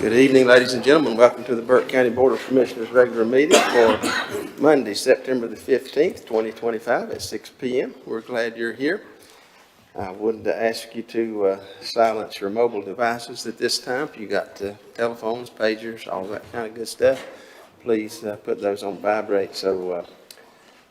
Good evening, ladies and gentlemen. Welcome to the Burke County Board of Commissioners regular meeting for Monday, September the 15th, 2025 at 6 p.m. We're glad you're here. I would ask you to silence your mobile devices at this time. If you got telephones, pagers, all that kind of good stuff, please put those on vibrate so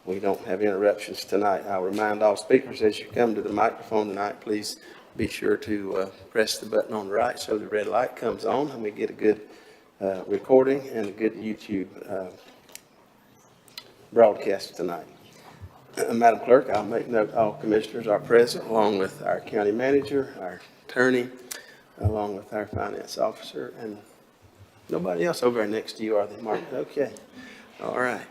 we don't have interruptions tonight. I'll remind all speakers as you come to the microphone tonight, please be sure to press the button on the right so the red light comes on and we get a good recording and a good YouTube broadcast tonight. Madam Clerk, I'll make note all commissioners are present, along with our county manager, our attorney, along with our finance officer, and nobody else over there next to you, are they, Mark? Okay. All right.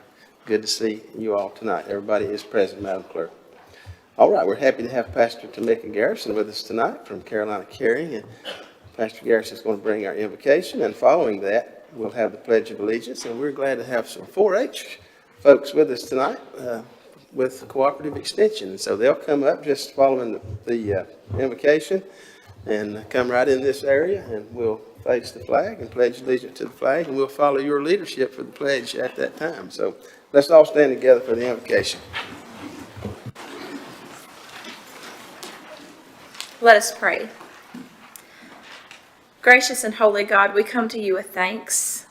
Good to see you all tonight. Everybody is present, Madam Clerk. All right, we're happy to have Pastor Tamika Garrison with us tonight from Carolina Caring, and Pastor Garrison is going to bring our invocation, and following that, we'll have the Pledge of Allegiance, and we're glad to have some 4-H folks with us tonight with Cooperative Extension. So they'll come up just following the invocation and come right in this area, and we'll face the flag and pledge allegiance to the flag, and we'll follow your leadership for the pledge at that time. So let's all stand together for the invocation. Let us pray. Gracious and holy God, we come to you with thanks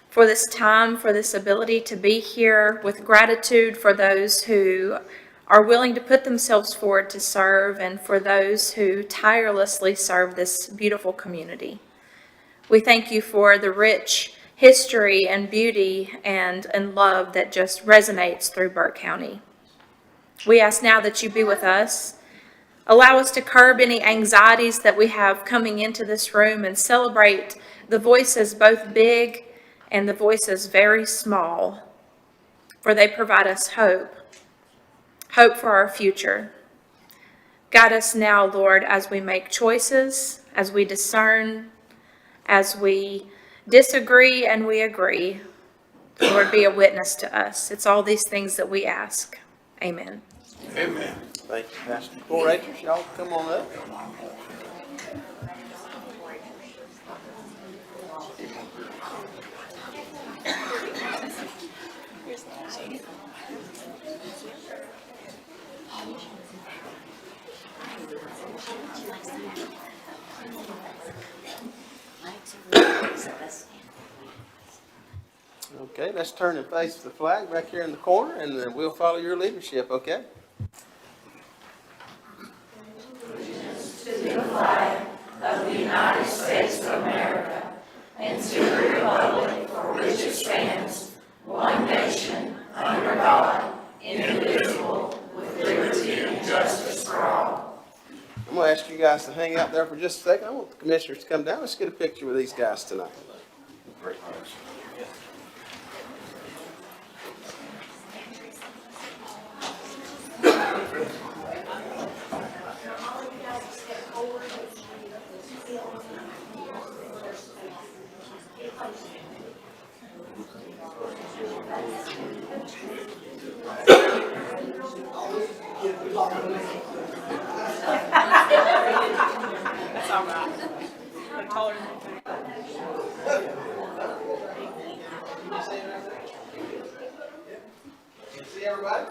for this time, for this ability to be here, with gratitude for those who are willing to put themselves forward to serve, and for those who tirelessly serve this beautiful community. We thank you for the rich history and beauty and love that just resonates through Burke County. We ask now that you be with us. Allow us to curb any anxieties that we have coming into this room and celebrate the voices both big and the voices very small, for they provide us hope for our future. Guide us now, Lord, as we make choices, as we discern, as we disagree and we agree. Lord, be a witness to us. It's all these things that we ask. Amen. Amen. Thank you, Pastor. 4-H'ers, y'all come on up. Okay, let's turn and face the flag back here in the corner, and then we'll follow your leadership, okay? To the flag of the United States of America and to the republic for which it stands, one nation, under God, indivisible, with liberty and justice for all. I'm going to ask you guys to hang out there for just a second. I want the commissioners to come down. Let's get a picture with these guys tonight. Great. That's all right. I'm taller than you. See everybody?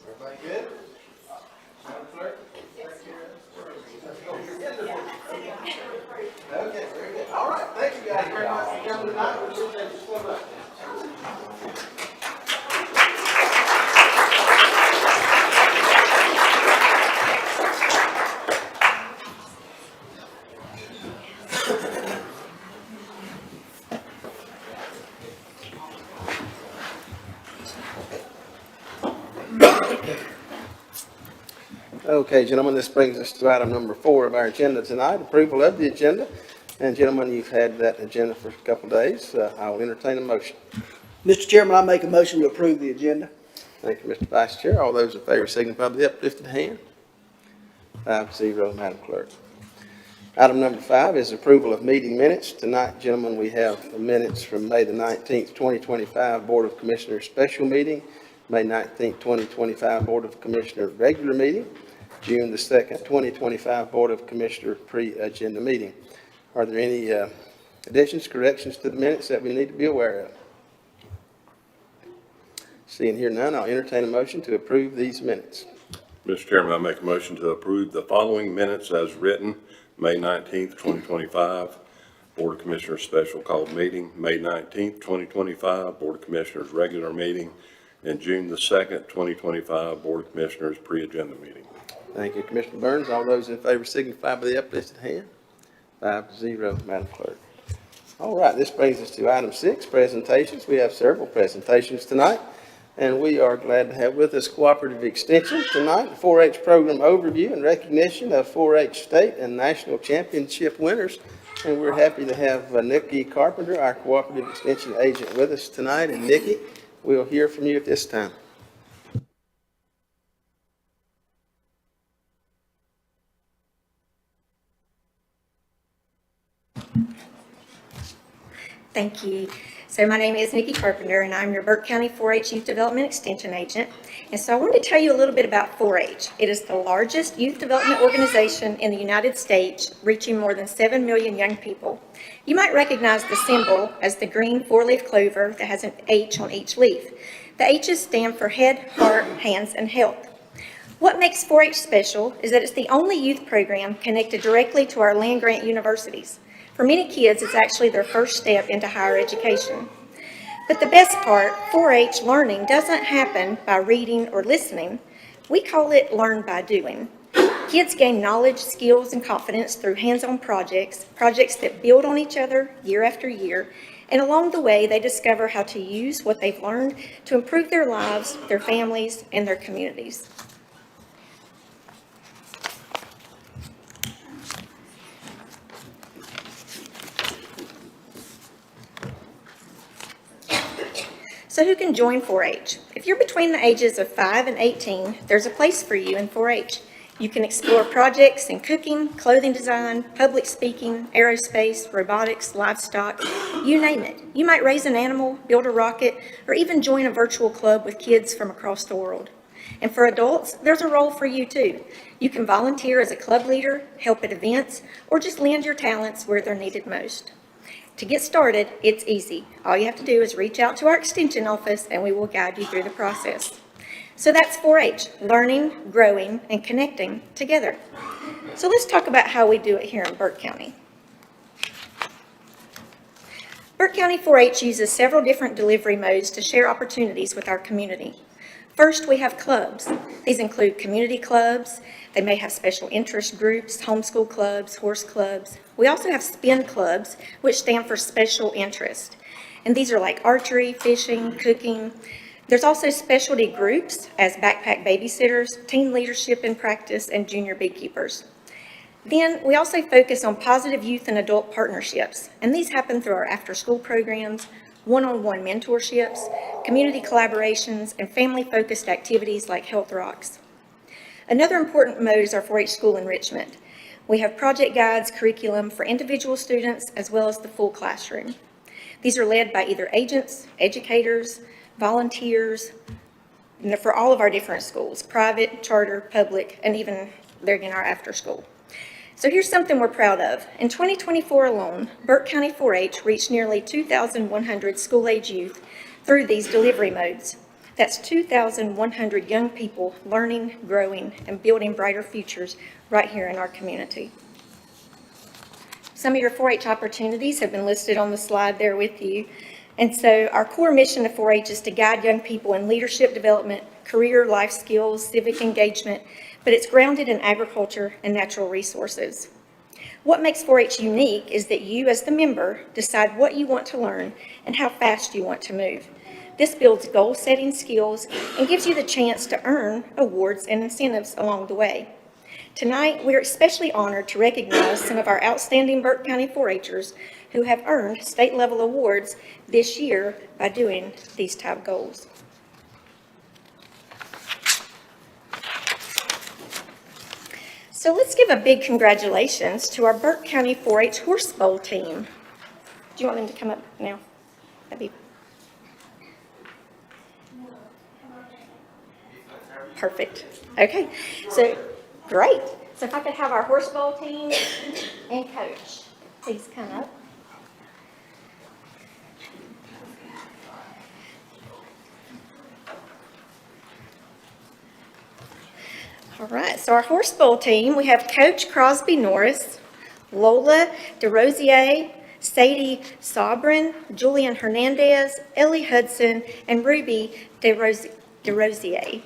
Everybody good? Madam Clerk? Okay, very good. All right, thank you guys very much for coming tonight. We appreciate you so much. Okay, gentlemen, this brings us to item number 4 of our agenda tonight, approval of the agenda. And gentlemen, you've had that agenda for a couple of days. I will entertain a motion. Mr. Chairman, I make a motion to approve the agenda. Thank you, Mr. Vice Chair. All those in favor signify by the uplifted hand. 5-0, Madam Clerk. Item number 5 is approval of meeting minutes. Tonight, gentlemen, we have the minutes from May the 19th, 2025 Board of Commissioners special meeting, May 19th, 2025 Board of Commissioners regular meeting, June the 2nd, 2025 Board of Commissioners pre-agenda meeting. Are there any additions, corrections to the minutes that we need to be aware of? Seeing here none, I'll entertain a motion to approve these minutes. Mr. Chairman, I make a motion to approve the following minutes as written. May 19th, 2025, Board of Commissioners special called meeting, May 19th, 2025, Board of Commissioners regular meeting, and June the 2nd, 2025, Board of Commissioners pre-agenda meeting. Thank you, Commissioner Burns. All those in favor signify by the uplifted hand. 5-0, Madam Clerk. All right, this brings us to item 6, presentations. We have several presentations tonight, and we are glad to have with us Cooperative Extension tonight, 4-H program overview and recognition of 4-H state and national championship winners. And we're happy to have Nikki Carpenter, our Cooperative Extension agent, with us tonight. And Nikki, we'll hear from you at this time. Thank you. So my name is Nikki Carpenter, and I'm your Burke County 4-H Youth Development Extension Agent. And so I wanted to tell you a little bit about 4-H. It is the largest youth development organization in the United States, reaching more than 7 million young people. You might recognize the symbol as the green 4-leaf clover that has an H on each leaf. The H's stand for head, heart, hands, and health. What makes 4-H special is that it's the only youth program connected directly to our land-grant universities. For many kids, it's actually their first step into higher education. But the best part, 4-H learning doesn't happen by reading or listening. We call it learn by doing. Kids gain knowledge, skills, and confidence through hands-on projects that build on each other year after year, and along the way, they discover how to use what they've learned to improve their lives, their families, and their communities. So who can join 4-H? If you're between the ages of 5 and 18, there's a place for you in 4-H. You can explore projects in cooking, clothing design, public speaking, aerospace, robotics, livestock, you name it. You might raise an animal, build a rocket, or even join a virtual club with kids from across the world. And for adults, there's a role for you too. You can volunteer as a club leader, help at events, or just lend your talents where they're needed most. To get started, it's easy. All you have to do is reach out to our extension office and we will guide you through the process. So that's 4-H, learning, growing, and connecting together. So let's talk about how we do it here in Burke County. Burke County 4-H uses several different delivery modes to share opportunities with our community. First, we have clubs. These include community clubs. They may have special interest groups, homeschool clubs, horse clubs. We also have spin clubs, which stand for special interest. And these are like archery, fishing, cooking. There's also specialty groups as backpack babysitters, teen leadership in practice, and junior beekeepers. Then we also focus on positive youth and adult partnerships, and these happen through our after-school programs, one-on-one mentorships, community collaborations, and family-focused activities like Health Rocks. Another important mode is our 4-H school enrichment. We have project guides, curriculum for individual students, as well as the full classroom. These are led by either agents, educators, volunteers, for all of our different schools, private, charter, public, and even there again, our after school. So here's something we're proud of. In 2024 alone, Burke County 4-H reached nearly 2,100 school-age youth through these delivery modes. That's 2,100 young people learning, growing, and building brighter futures right here in our community. Some of your 4-H opportunities have been listed on the slide there with you. And so our core mission of 4-H is to guide young people in leadership development, career, life skills, civic engagement, but it's grounded in agriculture and natural resources. What makes 4-H unique is that you, as the member, decide what you want to learn and how fast you want to move. This builds goal-setting skills and gives you the chance to earn awards and incentives along the way. Tonight, we're especially honored to recognize some of our outstanding Burke County 4-H'ers who have earned state-level awards this year by doing these type goals. So let's give a big congratulations to our Burke County 4-H Horse Bowl team. Do you want them to come up now? That'd be perfect. Okay, so great. So if I could have our horse bowl team and coach, please come up. All right, so our horse bowl team, we have Coach Crosby Norris, Lola DeRosier, Sadie Sabrin, Julian Hernandez, Ellie Hudson, and Ruby DeRosier.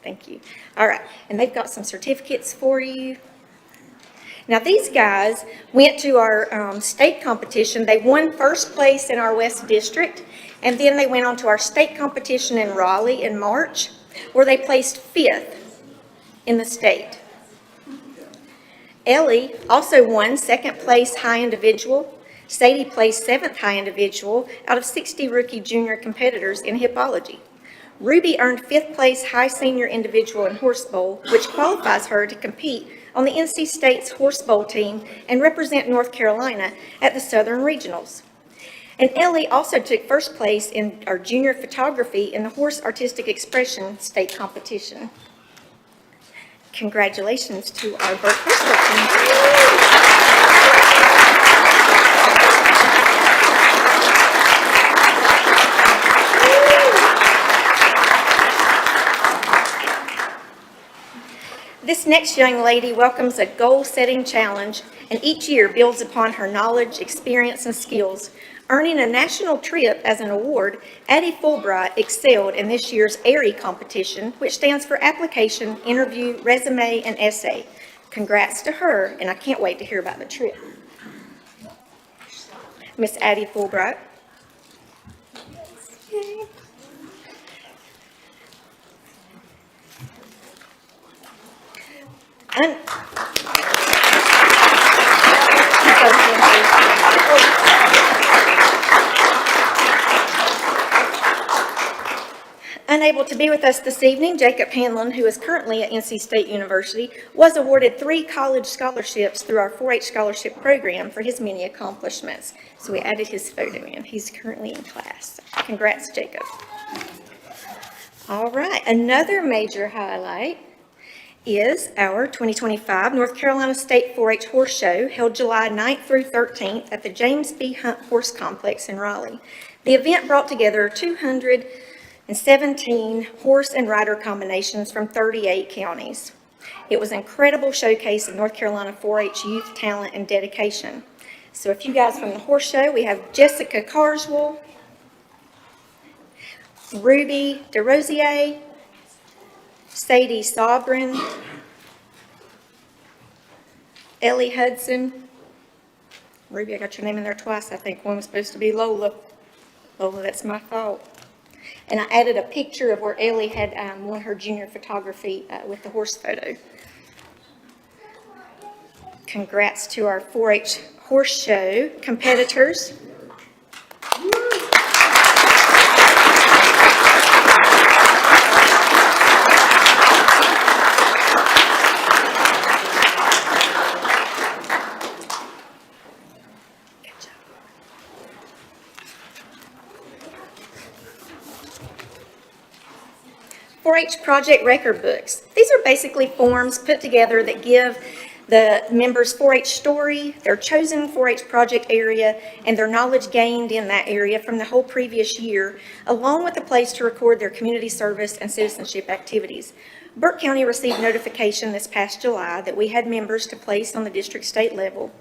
Thank you. All right, and they've got some certificates for you. Now, these guys went to our state competition. They won first place in our West District, and then they went on to our state competition in Raleigh in March, where they placed 5th in the state. Ellie also won 2nd place high individual. Sadie placed 7th high individual out of 60 rookie junior competitors in hippology. Ruby earned 5th place high senior individual in horse bowl, which qualifies her to compete on the NC State's horse bowl team and represent North Carolina at the Southern Regionals. And Ellie also took first place in our junior photography in the Horse Artistic Expression state competition. Congratulations to our Burke Horse team. This next young lady welcomes a goal-setting challenge and each year builds upon her knowledge, experience, and skills. Earning a national trip as an award, Addie Fulbright excelled in this year's AIRI competition, which stands for Application, Interview, Resume, and Essay. Congrats to her, and I can't wait to hear about the trip. Miss Addie Fulbright. Yay. Unable to be with us this evening, Jacob Hanlon, who is currently at NC State University, was awarded 3 college scholarships through our 4-H scholarship program for his many accomplishments. So we added his photo in. He's currently in class. Congrats, Jacob. All right, another major highlight is our 2025 North Carolina State 4-H Horse Show, held July 9th through 13th at the James B. Hunt Horse Complex in Raleigh. The event brought together 217 horse and rider combinations from 38 counties. It was an incredible showcase of North Carolina 4-H youth talent and dedication. So a few guys from the horse show, we have Jessica Carswell, Ruby DeRosier, Sadie Sabrin, Ellie Hudson. Ruby, I got your name in there twice. I think one was supposed to be Lola. Lola, that's my fault. And I added a picture of where Ellie had won her junior photography with the horse photo. Congrats to our 4-H horse show competitors. Good job. 4-H project record books. These are basically forms put together that give the members' 4-H story, their chosen 4-H project area, and their knowledge gained in that area from the whole previous year, along with a place to record their community service and citizenship activities. Burke County received notification this past July that we had members to place on the district state level,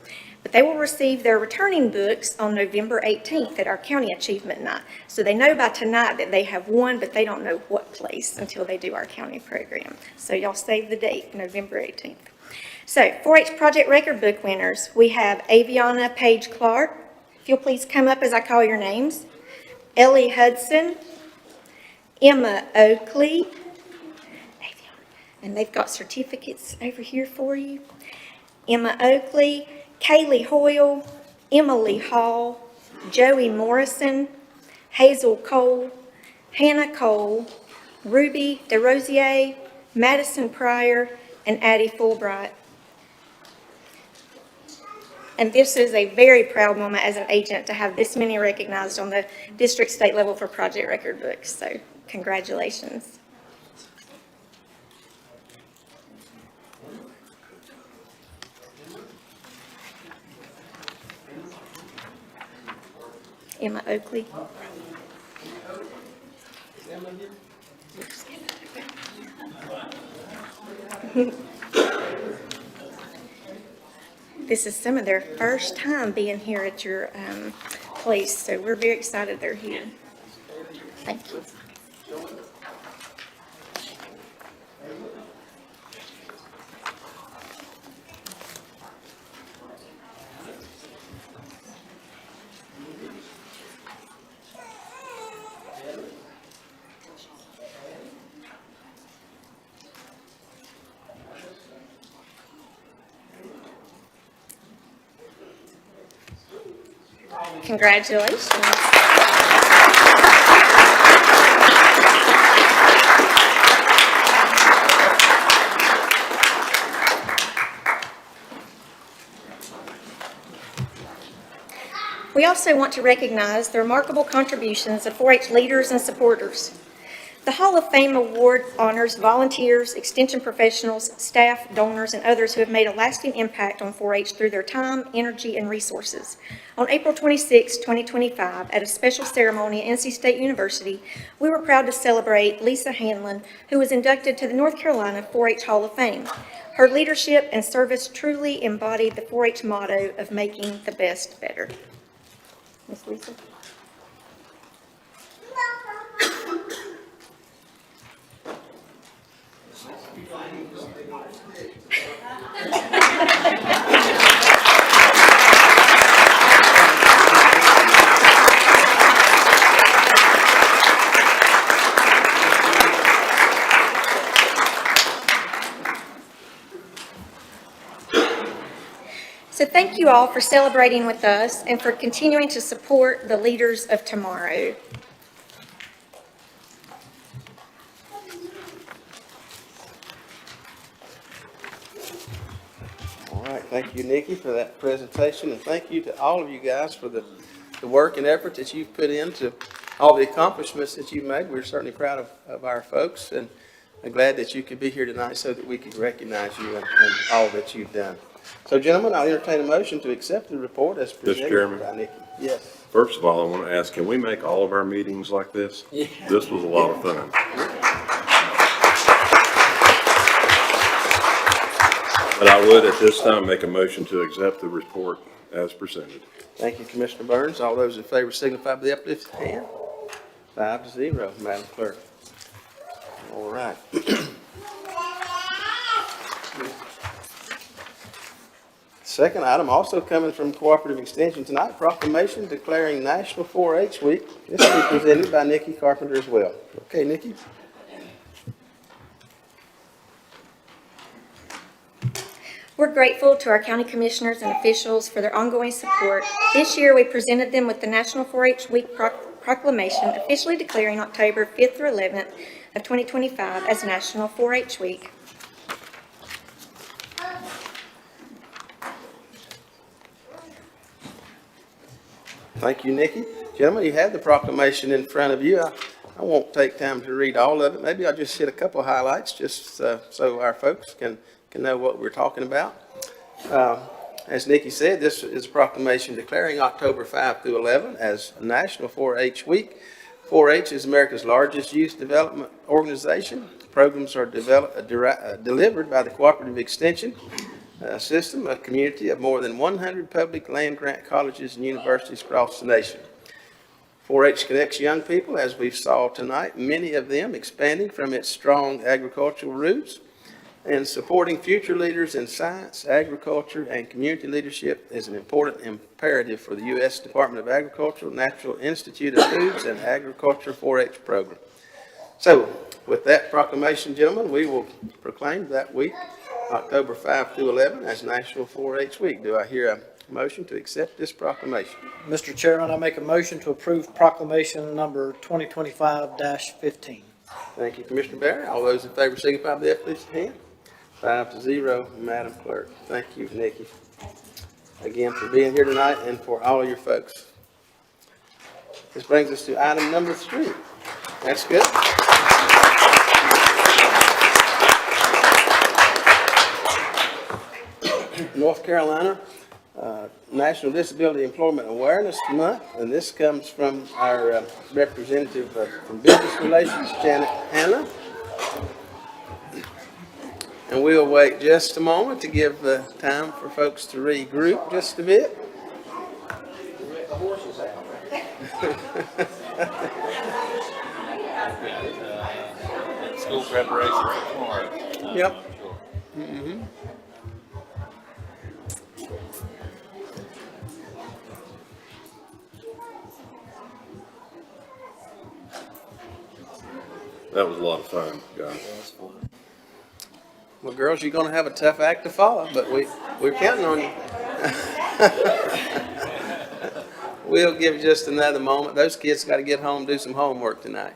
but they will receive their returning books on November 18th at our county achievement night. So they know by tonight that they have won, but they don't know what place until they do our county program. So y'all save the date, November 18th. So 4-H project record book winners, we have Aviana Page Clark. If you'll please come up as I call your names. Ellie Hudson, Emma Oakley, and they've got certificates over here for you. Emma Oakley, Kaylee Hoyle, Emily Hall, Joey Morrison, Hazel Cole, Hannah Cole, Ruby DeRosier, Madison Pryor, and Addie Fulbright. And this is a very proud moment as an agent to have this many recognized on the district state level for project record books. So congratulations. Emma Oakley. This is some of their first time being here at your place, so we're very excited they're here. Thank you. Congratulations. We also want to recognize the remarkable contributions of 4-H leaders and supporters. The Hall of Fame Award honors volunteers, extension professionals, staff, donors, and others who have made a lasting impact on 4-H through their time, energy, and resources. On April 26, 2025, at a special ceremony at NC State University, we were proud to celebrate Lisa Hanlon, who was inducted to the North Carolina 4-H Hall of Fame. Her leadership and service truly embodied the 4-H motto of making the best better. Ms. Lisa? So thank you all for celebrating with us and for continuing to support the leaders of tomorrow. All right, thank you, Nikki, for that presentation, and thank you to all of you guys for the work and effort that you've put into all the accomplishments that you've made. We're certainly proud of our folks, and I'm glad that you could be here tonight so that we could recognize you and all that you've done. So, gentlemen, I'll entertain a motion to accept the report as presented Chairman? by Nikki. Yes. First of all, I want to ask, can we make all of our meetings like this? Yeah. This was a lot of fun. But I would at this time make a motion to accept the report as presented. Thank you, Commissioner Burns. All those in favor signify by the uplifted hand. 5-0, Madam Clerk. All right. Second item, also coming from Cooperative Extension tonight, proclamation declaring National 4-H Week. This will be presented by Nikki Carpenter as well. Okay, Nikki? We're grateful to our county commissioners and officials for their ongoing support. This year, we presented them with the National 4-H Week proclamation, officially declaring October 5th through 11th of 2025 as National 4-H Week. Thank you, Nikki. Gentlemen, you have the proclamation in front of you. I won't take time to read all of it. Maybe I'll just hit a couple highlights just so our folks can know what we're talking about. As Nikki said, this is a proclamation declaring October 5 through 11 as National 4-H Week. 4-H is America's largest youth development organization. Programs are delivered by the Cooperative Extension System, a community of more than 100 public land-grant colleges and universities across the nation. 4-H connects young people, as we saw tonight, many of them expanding from its strong agricultural roots, and supporting future leaders in science, agriculture, and community leadership is an important imperative for the U.S. Department of Agriculture, Natural Institute of Foods, and Agriculture 4-H program. So, with that proclamation, gentlemen, we will proclaim that week, October 5 through 11, as National 4-H Week. Do I hear a motion to accept this proclamation? Mr. Chairman, I make a motion to approve proclamation number 2025-15. Thank you, Commissioner Barry. All those in favor signify by the uplifted hand. 5-0, Madam Clerk. Thank you, Nikki, again for being here tonight and for all of your folks. This brings us to item number 3. That's good. North Carolina National Disability Employment Awareness Month, and this comes from our representative from Business Relations, Janet Hanna. And we'll wait just a moment to give time for folks to regroup just a bit. Let the horses out. School preparation for tomorrow. Yep. That was a lot of fun, guys. Well, girls, you're going to have a tough act to follow, but we're counting on you. We'll give just another moment. Those kids got to get home and do some homework tonight.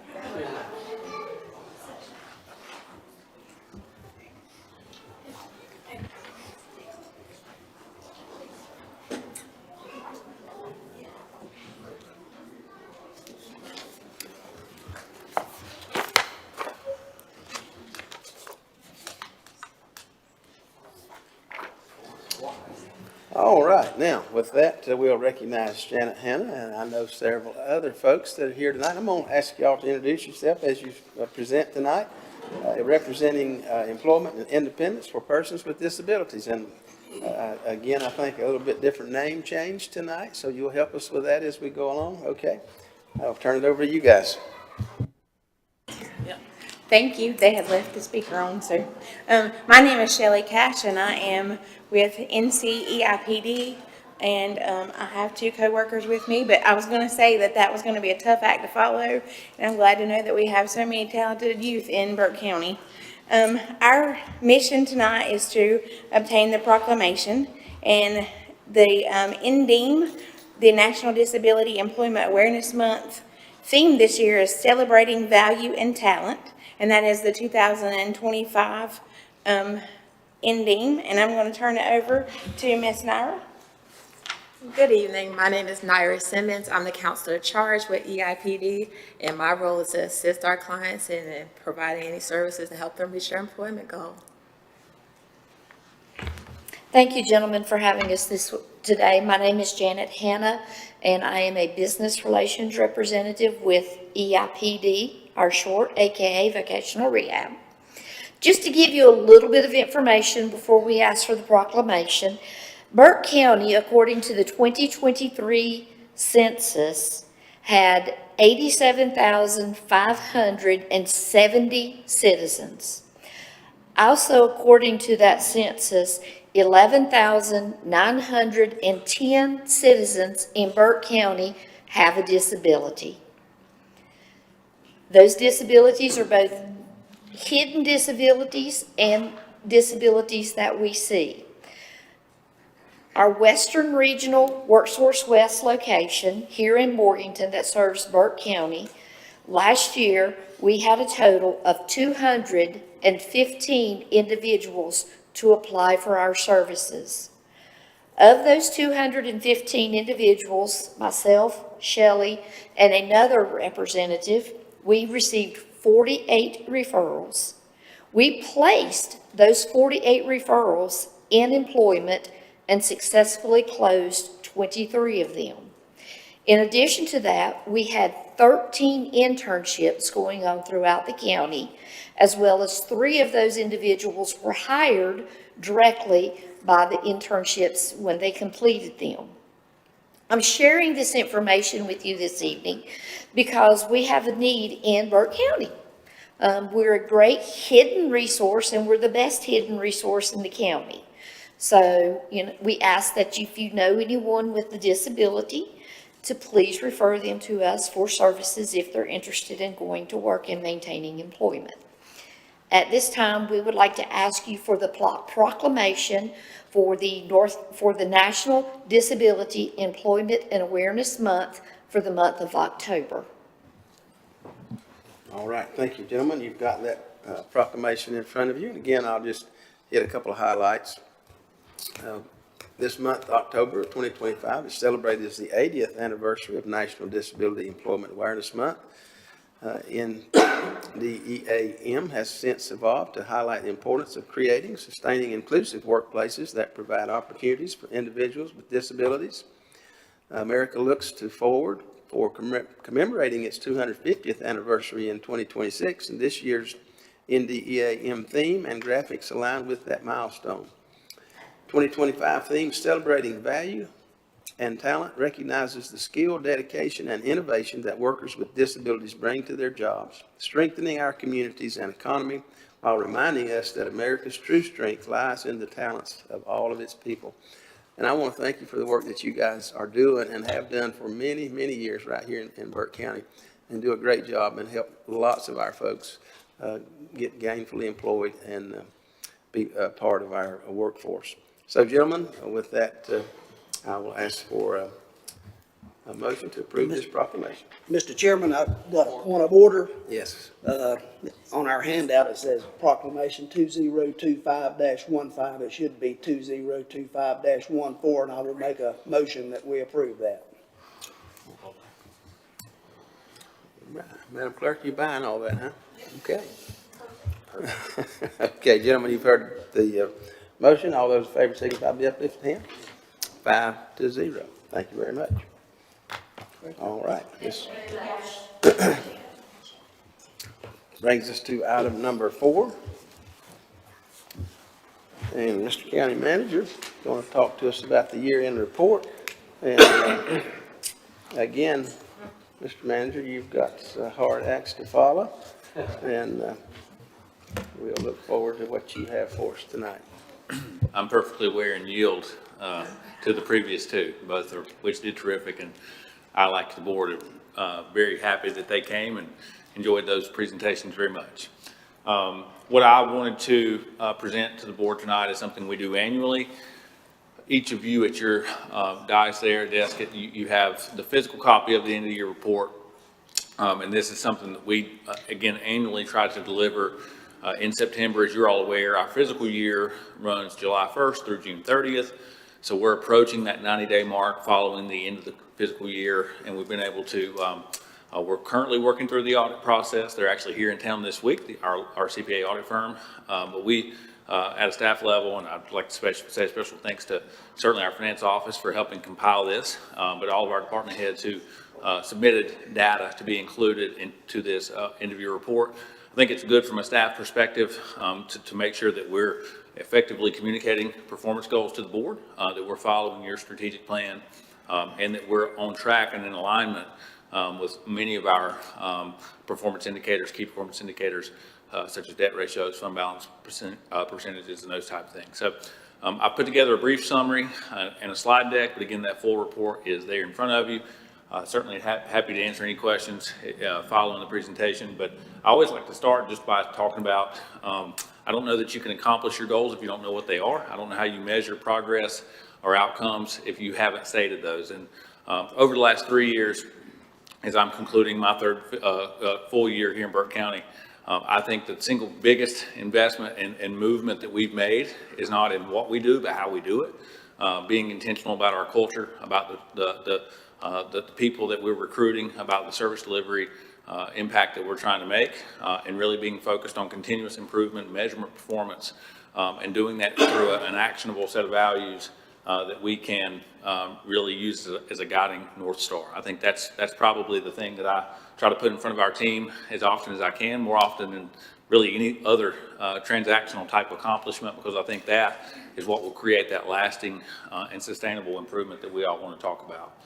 All right, now with that, we'll recognize Janet Hanna, and I know several other folks that are here tonight. I'm going to ask y'all to introduce yourself as you present tonight, representing employment and independence for persons with disabilities. And again, I think a little bit different name change tonight, so you'll help us with that as we go along. Okay, I'll turn it over to you guys. Thank you. They had left the speaker on, so. My name is Shelley Cash, and I am with NCEIPD, and I have 2 coworkers with me, but I was going to say that was going to be a tough act to follow, and I'm glad to know that we have so many talented youth in Burke County. Our mission tonight is to obtain the proclamation, and the NDEAM, the National Disability Employment Awareness Month, theme this year is Celebrating Value and Talent, and that is the 2025 NDEAM, and I'm going to turn it over to Ms. Naira. Good evening. My name is Naira Simmons. I'm the counselor in charge with EIPD, and my role is to assist our clients in providing any services to help them reach their employment goal. Thank you, gentlemen, for having us today. My name is Janet Hanna, and I am a business relations representative with EIPD, our short, aka Vocational Rehab. Just to give you a little bit of information before we ask for the proclamation, Burke County, according to the 2023 census, had 87,570 citizens. Also, according to that census, 11,910 citizens in Burke County have a disability. Those disabilities are both hidden disabilities and disabilities that we see. Our Western Regional WorkSource West location here in Morganton that serves Burke County, last year we had a total of 215 individuals to apply for our services. Of those 215 individuals, myself, Shelley, and another representative, we received 48 referrals. We placed those 48 referrals in employment and successfully closed 23 of them. In addition to that, we had 13 internships going on throughout the county, as well as 3 of those individuals were hired directly by the internships when they completed them. I'm sharing this information with you this evening because we have a need in Burke County. We're a great hidden resource, and we're the best hidden resource in the county. So, we ask that if you know anyone with a disability, to please refer them to us for services if they're interested in going to work and maintaining employment. At this time, we would like to ask you for the proclamation for the National Disability Employment and Awareness Month for the month of October. All right, thank you, gentlemen. You've got that proclamation in front of you. And again, I'll just hit a couple of highlights. This month, October of 2025, is celebrated as the 80th anniversary of National Disability Employment Awareness Month. NDEAM has since evolved to highlight the importance of creating, sustaining inclusive workplaces that provide opportunities for individuals with disabilities. America looks forward for commemorating its 250th anniversary in 2026, and this year's NDEAM theme and graphics align with that milestone. 2025 theme, Celebrating Value and Talent, recognizes the skill, dedication, and innovation that workers with disabilities bring to their jobs, strengthening our communities and economy while reminding us that America's true strength lies in the talents of all of its people. And I want to thank you for the work that you guys are doing and have done for many, many years right here in Burke County, and do a great job and help lots of our folks get gainfully employed and be a part of our workforce. So, gentlemen, with that, I will ask for a motion to approve this proclamation. Mr. Chairman, I've got a point of order. Yes. On our handout, it says proclamation 2025-15. It should be 2025-14, and I will make a motion that we approve that. Madam Clerk, you buying all that, huh? Okay. Okay, gentlemen, you've heard the motion. All those in favor signify by the uplifted hand. 5-0. Thank you very much. All right. This brings us to item number 4. And Mr. County Manager is going to talk to us about the year-end report. And again, Mr. Manager, you've got hard acts to follow. And we'll look forward to what you have for us tonight. I'm perfectly aware and yield to the previous two, both of which did terrific, and I, like the board, are very happy that they came and enjoyed those presentations very much. What I wanted to present to the board tonight is something we do annually. Each of you at your dais there, desk, you have the physical copy of the end of year report, and this is something that we, again, annually try to deliver in September. As you're all aware, our fiscal year runs July 1st through June 30th. So we're approaching that 90-day mark following the end of the fiscal year, and we've been able to, we're currently working through the audit process. They're actually here in town this week, our CPA audit firm. But we, at a staff level, and I'd like to say special thanks to certainly our finance office for helping compile this, but all of our department heads who submitted data to be included into this end of year report. I think it's good from a staff perspective to make sure that we're effectively communicating performance goals to the board, that we're following your strategic plan, and that we're on track and in alignment with many of our performance indicators, key performance indicators, such as debt ratios, fund balance percentages, and those type of things. So I put together a brief summary and a slide deck, but again, that full report is there in front of you. Certainly happy to answer any questions following the presentation, but I always like to start just by talking about, I don't know that you can accomplish your goals if you don't know what they are. I don't know how you measure progress or outcomes if you haven't stated those. And over the last 3 years, as I'm concluding my third full year here in Burke County, I think the single biggest investment and movement that we've made is not in what we do, but how we do it. Being intentional about our culture, about the people that we're recruiting, about the service delivery impact that we're trying to make, and really being focused on continuous improvement, measurement performance, and doing that through an actionable set of values that we can really use as a guiding North Star. I think that's probably the thing that I try to put in front of our team as often as I can, more often than really any other transactional type accomplishment, because I think that is what will create that lasting and sustainable improvement that we all want to talk about.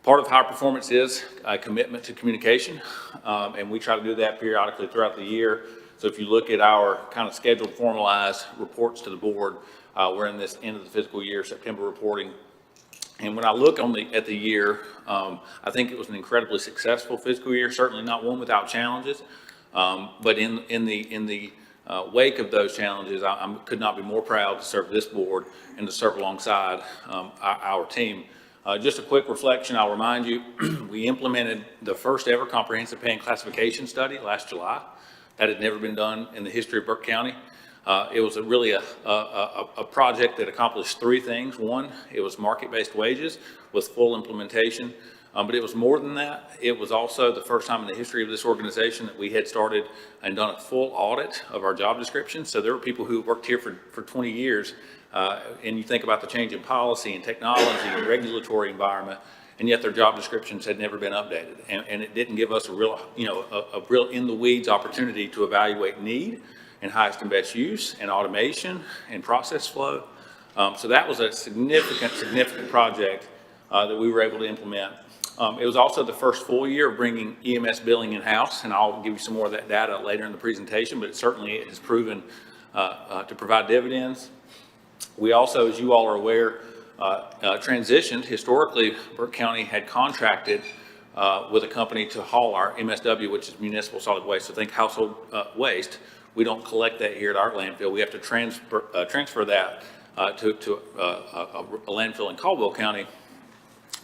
Part of high performance is a commitment to communication, and we try to do that periodically throughout the year. So if you look at our kind of scheduled formalized reports to the board, we're in this end of the fiscal year, September reporting. And when I look at the year, I think it was an incredibly successful fiscal year, certainly not one without challenges. But in the wake of those challenges, I could not be more proud to serve this board and to serve alongside our team. Just a quick reflection, I'll remind you, we implemented the first ever comprehensive pay and classification study last July. That had never been done in the history of Burke County. It was really a project that accomplished three things. One, it was market-based wages with full implementation. But it was more than that. It was also the first time in the history of this organization that we had started and done a full audit of our job descriptions. So there were people who worked here for 20 years, and you think about the change in policy and technology and regulatory environment, and yet their job descriptions had never been updated. And it didn't give us a real, a real in-the-weeds opportunity to evaluate need and highest and best use and automation and process flow. So that was a significant project that we were able to implement. It was also the first full year of bringing EMS billing in-house, and I'll give you some more of that data later in the presentation, but it certainly has proven to provide dividends. We also, as you all are aware, transitioned. Historically, Burke County had contracted with a company to haul our MSW, which is municipal solid waste, so think household waste. We don't collect that here at our landfill. We have to transfer that to a landfill in Caldwell County,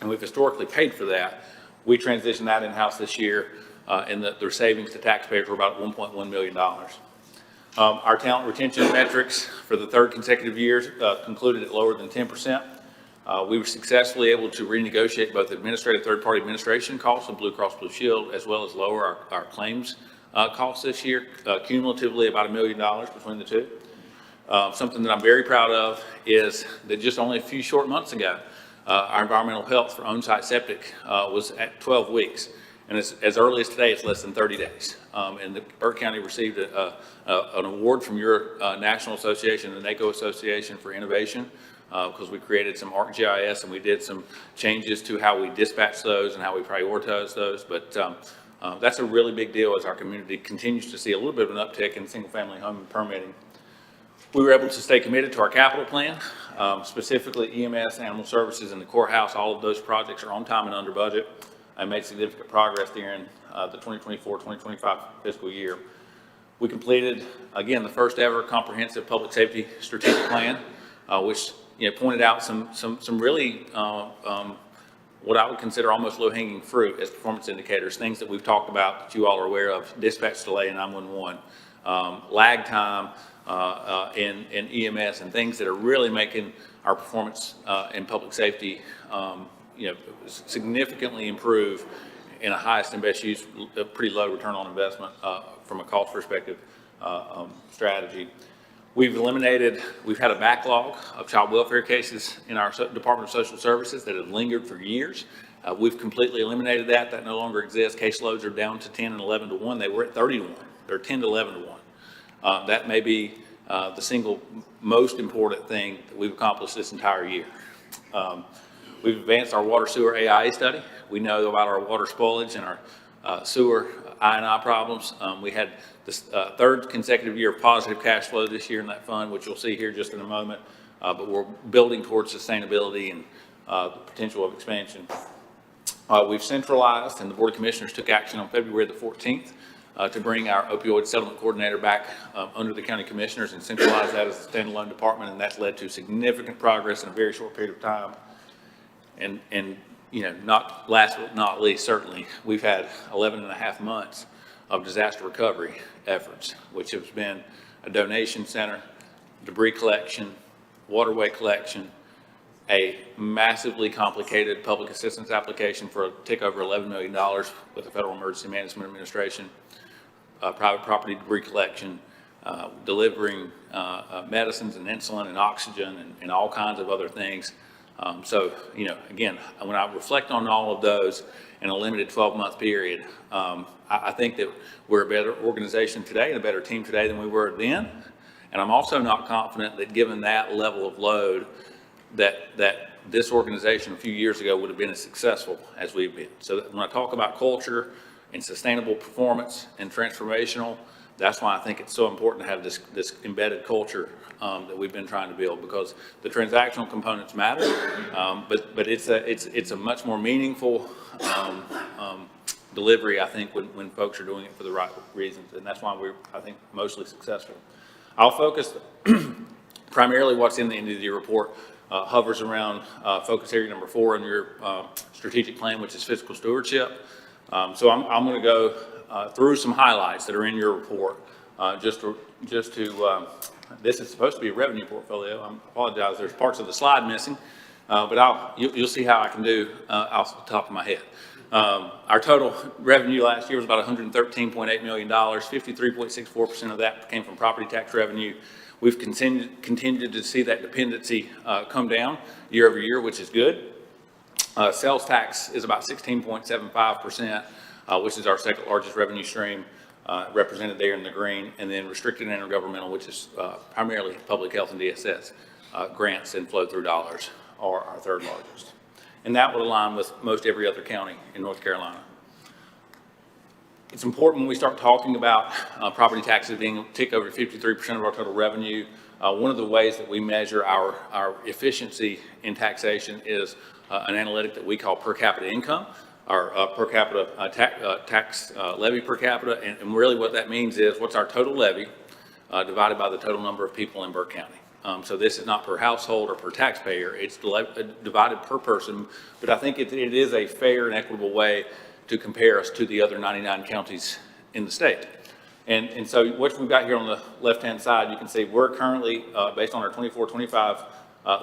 and we've historically paid for that. We transitioned that in-house this year, and their savings to taxpayers were about $1.1 million. Our talent retention metrics for the third consecutive years concluded at lower than 10%. We were successfully able to renegotiate both administrative third-party administration costs of Blue Cross Blue Shield, as well as lower our claims costs this year, cumulatively about $1 million between the two. Something that I'm very proud of is that just only a few short months ago, our environmental health for on-site septic was at 12 weeks. And as early as today, it's less than 30 days. And the Burke County received an award from your National Association, the NACO Association for Innovation, because we created some ArcGIS and we did some changes to how we dispatch those and how we prioritize those. But that's a really big deal as our community continues to see a little bit of an uptick in single-family home permitting. We were able to stay committed to our capital plan, specifically EMS, animal services, and the courthouse. All of those projects are on time and under budget. I made significant progress during the 2024-2025 fiscal year. We completed, again, the first ever comprehensive public safety strategic plan, which pointed out some really what I would consider almost low-hanging fruit as performance indicators, things that we've talked about that you all are aware of: dispatch delay in 911, lag time in EMS, and things that are really making our performance in public safety significantly improve in a highest and best use, a pretty low return on investment from a cost perspective strategy. We've had a backlog of child welfare cases in our Department of Social Services that have lingered for years. We've completely eliminated that. That no longer exists. Caseloads are down to 10 and 11 to 1. They were at 30 to 1. They're 10 to 11 to 1. That may be the single most important thing that we've accomplished this entire year. We've advanced our water sewer AI study. We know about our water spoilage and our sewer I&I problems. We had this third consecutive year of positive cash flow this year in that fund, which you'll see here just in a moment. But we're building towards sustainability and the potential of expansion. We've centralized, and the Board of Commissioners took action on February the 14th to bring our opioid settlement coordinator back under the county commissioners and centralize that as a standalone department, and that's led to significant progress in a very short period of time. And not last but not least, certainly, we've had 11 and a half months of disaster recovery efforts, which has been a donation center, debris collection, waterway collection, a massively complicated public assistance application for a tick over $11 million with the Federal Emergency Management Administration, private property debris collection, delivering medicines and insulin and oxygen and all kinds of other things. So, again, when I reflect on all of those in a limited 12-month period, I think that we're a better organization today and a better team today than we were then. And I'm also not confident that given that level of load, that this organization a few years ago would have been as successful as we've been. So that when I talk about culture and sustainable performance and transformational, that's why I think it's so important to have this embedded culture that we've been trying to build, because the transactional components matter, but it's a much more meaningful delivery, I think, when folks are doing it for the right reasons, and that's why we're, I think, mostly successful. I'll focus primarily what's in the end of the year report hovers around focus area number 4 in your strategic plan, which is fiscal stewardship. So I'm going to go through some highlights that are in your report, just to this is supposed to be a revenue portfolio. I apologize, there's parts of the slide missing, but you'll see how I can do off the top of my head. Our total revenue last year was about $113.8 million. 53.64% of that came from property tax revenue. We've continued to see that dependency come down year over year, which is good. Sales tax is about 16.75%, which is our second largest revenue stream, represented there in the green, and then restricted intergovernmental, which is primarily public health and DSS grants and flow-through dollars are our third largest. And that would align with most every other county in North Carolina. It's important when we start talking about property taxes being a tick over 53% of our total revenue. One of the ways that we measure our efficiency in taxation is an analytic that we call per capita income, or per capita tax levy per capita. And really what that means is what's our total levy divided by the total number of people in Burke County. So this is not per household or per taxpayer, it's divided per person, but I think it is a fair and equitable way to compare us to the other 99 counties in the state. And so what we've got here on the left-hand side, you can see we're currently, based on our 24-25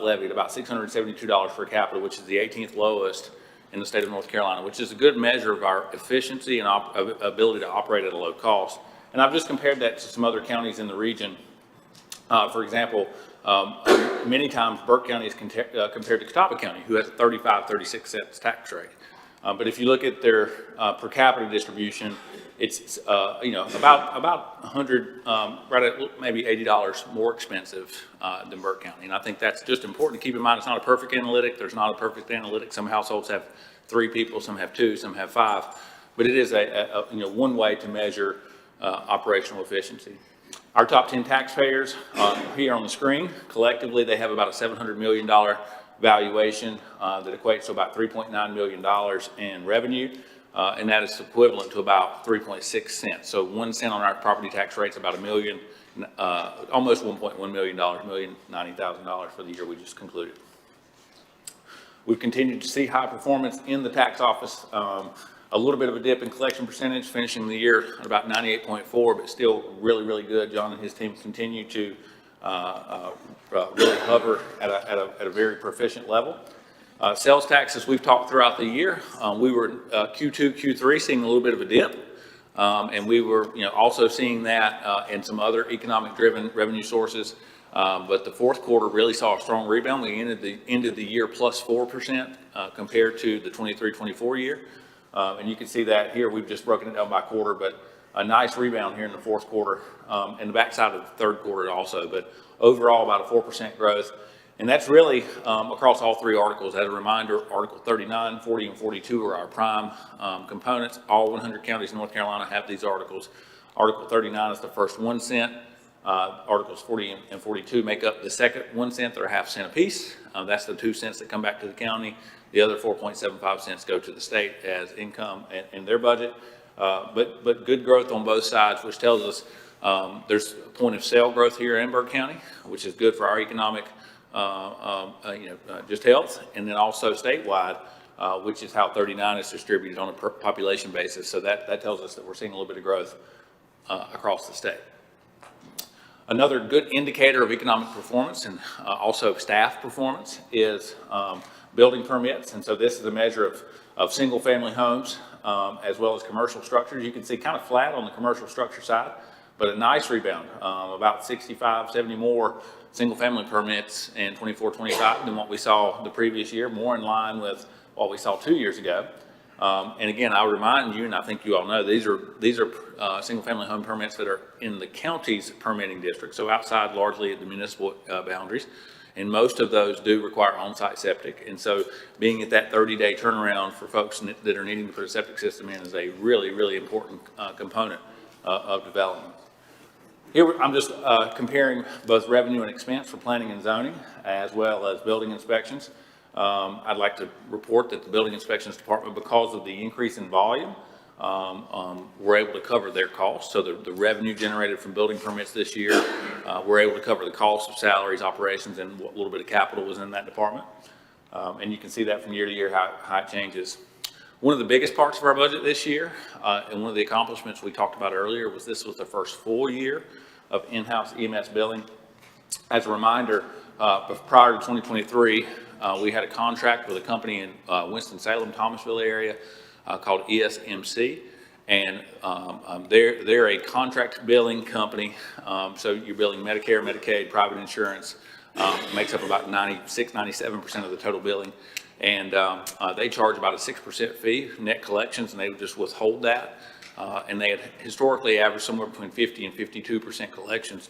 levy, at about $672 per capita, which is the 18th lowest in the state of North Carolina, which is a good measure of our efficiency and ability to operate at a low cost. And I've just compared that to some other counties in the region. For example, many times Burke County is compared to Catawba County, who has a 35-36 cents tax rate. But if you look at their per capita distribution, it's about 100, right at maybe $80 more expensive than Burke County. And I think that's just important to keep in mind. It's not a perfect analytic. There's not a perfect analytic. Some households have 3 people, some have 2, some have 5. But it is one way to measure operational efficiency. Our top 10 taxpayers here on the screen, collectively, they have about a $700 million valuation that equates to about $3.9 million in revenue, and that is equivalent to about 3.6 cents. So 1 cent on our property tax rate is about $1 million, almost $1.1 million, $1,090,000 for the year we just concluded. We've continued to see high performance in the tax office. A little bit of a dip in collection percentage, finishing the year at about 98.4, but still really, really good. John and his team continue to really hover at a very proficient level. Sales taxes, we've talked throughout the year. We were Q2, Q3 seeing a little bit of a dip, and we were also seeing that in some other economic-driven revenue sources. But the fourth quarter really saw a strong rebound. We ended the year plus 4% compared to the 23-24 year. And you can see that here. We've just broken it down by quarter, but a nice rebound here in the fourth quarter and the backside of the third quarter also. But overall, about a 4% growth. And that's really across all 3 articles. As a reminder, Article 39, 40, and 42 are our prime components. All 100 counties in North Carolina have these articles. Article 39 is the first 1 cent. Articles 40 and 42 make up the second 1 cent. They're a half cent apiece. That's the 2 cents that come back to the county. The other 4.75 cents go to the state as income in their budget. But good growth on both sides, which tells us there's point of sale growth here in Burke County, which is good for our economic just health, and then also statewide, which is how 39 is distributed on a per population basis. So that tells us that we're seeing a little bit of growth across the state. Another good indicator of economic performance and also staff performance is building permits. And so this is a measure of single family homes as well as commercial structures. You can see kind of flat on the commercial structure side, but a nice rebound, about 65, 70 more single family permits in 24-25 than what we saw the previous year, more in line with what we saw 2 years ago. And again, I'll remind you, and I think you all know, these are single family home permits that are in the county's permitting district, so outside largely of the municipal boundaries. And most of those do require on-site septic. And so being at that 30-day turnaround for folks that are needing to put a septic system in is a really, really important component of development. Here I'm just comparing both revenue and expense for planning and zoning as well as building inspections. I'd like to report that the building inspections department, because of the increase in volume, we're able to cover their costs. So the revenue generated from building permits this year, we're able to cover the cost of salaries, operations, and what little bit of capital was in that department. And you can see that from year to year how it changes. One of the biggest parts of our budget this year, and one of the accomplishments we talked about earlier, was this was the first full year of in-house EMS billing. As a reminder, prior to 2023, we had a contract with a company in Winston-Salem, Thomasville area called ESMC. And they're a contract billing company. So you're billing Medicare, Medicaid, private insurance, makes up about 97% of the total billing. And they charge about a 6% fee, net collections, and they would just withhold that. And they had historically averaged somewhere between 50 and 52% collections.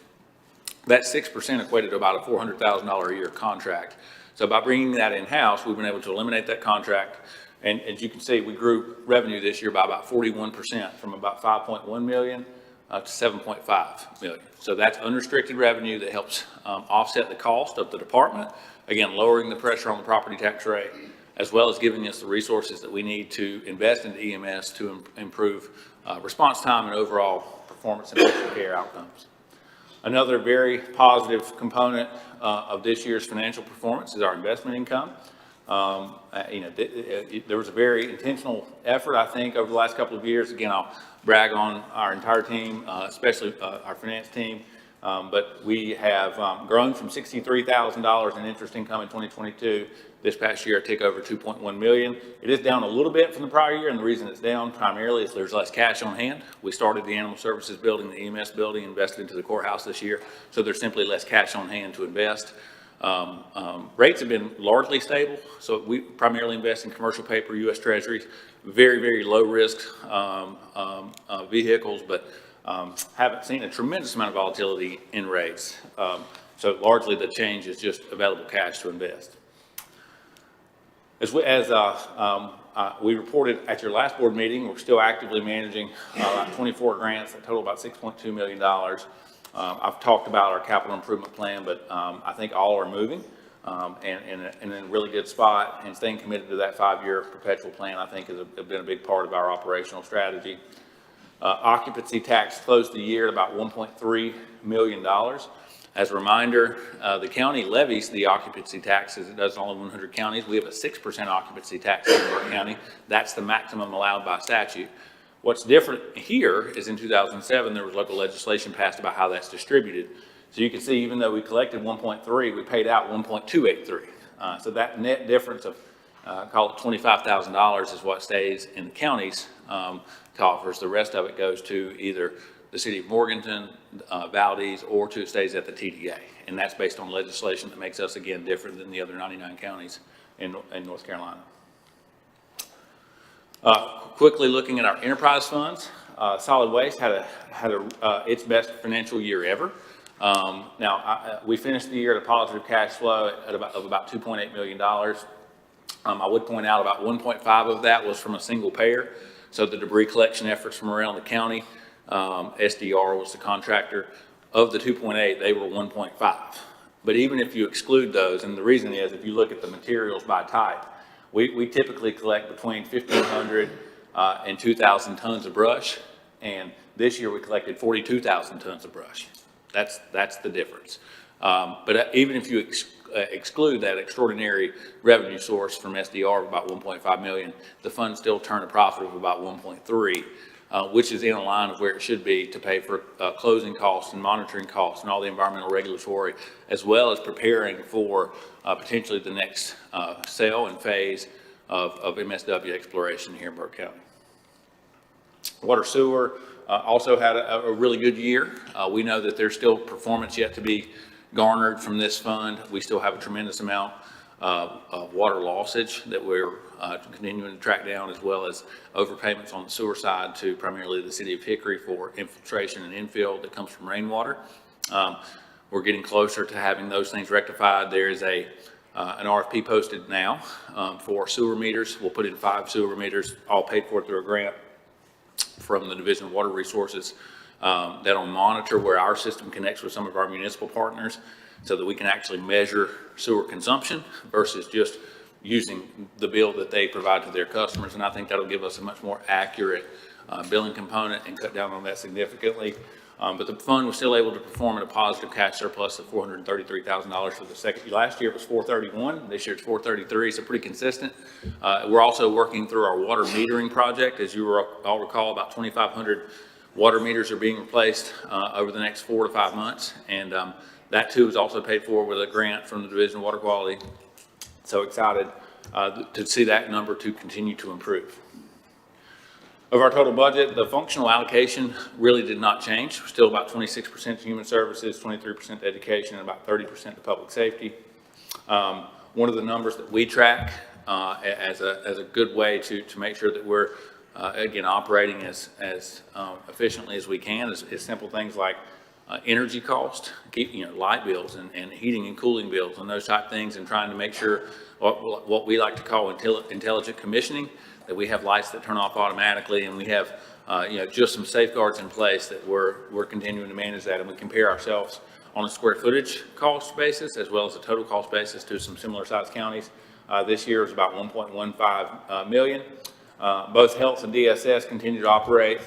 That 6% equated to about a $400,000 a year contract. So by bringing that in-house, we've been able to eliminate that contract. And as you can see, we grew revenue this year by about 41%, from about 5.1 million to 7.5 million. So that's unrestricted revenue that helps offset the cost of the department, again, lowering the pressure on the property tax rate, as well as giving us the resources that we need to invest in EMS to improve response time and overall performance and patient care outcomes. Another very positive component of this year's financial performance is our investment income. There was a very intentional effort, I think, over the last couple of years. Again, I'll brag on our entire team, especially our finance team. But we have grown from $63,000 in interest income in 2022. This past year, a tick over 2.1 million. It is down a little bit from the prior year, and the reason it's down primarily is there's less cash on hand. We started the animal services building, the EMS building, invested into the courthouse this year, so there's simply less cash on hand to invest. Rates have been largely stable, so we primarily invest in commercial paper, U.S. Treasuries, very, very low risk vehicles, but haven't seen a tremendous amount of volatility in rates. So largely the change is just available cash to invest. As we reported at your last board meeting, we're still actively managing about 24 grants that total about $6.2 million. I've talked about our capital improvement plan, but I think all are moving and in a really good spot, and staying committed to that 5-year perpetual plan, I think, has been a big part of our operational strategy. Occupancy tax closed the year at about $1.3 million. As a reminder, the county levies the occupancy tax as it does in all 100 counties. We have a 6% occupancy tax in our county. That's the maximum allowed by statute. What's different here is in 2007, there was local legislation passed about how that's distributed. So you can see, even though we collected 1.3, we paid out 1.283. So that net difference of, call it $25,000 is what stays in the county's coffers. The rest of it goes to either the city of Morganton, Valdez, or stays at the TDA. And that's based on legislation that makes us, again, different than the other 99 counties in North Carolina. Quickly looking at our enterprise funds, solid waste had its best financial year ever. We finished the year at a positive cash flow of about $2.8 million. I would point out about 1.5 of that was from a single payer. So the debris collection efforts from around the county, SDR was the contractor. Of the 2.8, they were 1.5. But even if you exclude those, and the reason is, if you look at the materials by type, we typically collect between 1,500 and 2,000 tons of brush, and this year we collected 42,000 tons of brush. That's the difference. But even if you exclude that extraordinary revenue source from SDR of about 1.5 million, the fund still turned a profit of about 1.3, which is in line with where it should be to pay for closing costs and monitoring costs and all the environmental regulatory, as well as preparing for potentially the next sale and phase of MSW exploration here in Burke County. Water sewer also had a really good year. We know that there's still performance yet to be garnered from this fund. We still have a tremendous amount of water lossage that we're continuing to track down, as well as overpayments on the sewer side to primarily the city of Hickory for infiltration and infill that comes from rainwater. We're getting closer to having those things rectified. There is an RFP posted now for sewer meters. We'll put in 5 sewer meters, all paid for through a grant from the Division of Water Resources, that'll monitor where our system connects with some of our municipal partners, so that we can actually measure sewer consumption versus just using the bill that they provide to their customers. And I think that'll give us a much more accurate billing component and cut down on that significantly. But the fund was still able to perform at a positive cash surplus of $433,000 for the second year. Last year it was $431. This year it's $433, so pretty consistent. We're also working through our water metering project. As you all recall, about 2,500 water meters are being replaced over the next 4 to 5 months. And That too is also paid for with a grant from the Division of Water Quality. So excited to see that number to continue to improve. Of our total budget, the functional allocation really did not change. We're still about 26% to human services, 23% to education, and about 30% to public safety. One of the numbers that we track as a good way to make sure that we're, again, operating as efficiently as we can is simple things like energy cost, light bills and heating and cooling bills and those type things, and trying to make sure what we like to call intelligent commissioning, that we have lights that turn off automatically, and we have just some safeguards in place that we're continuing to manage that, and we compare ourselves on a square footage cost basis as well as a total cost basis to some similar sized counties. This year is about 1.15 million. Both health and DSS continue to operate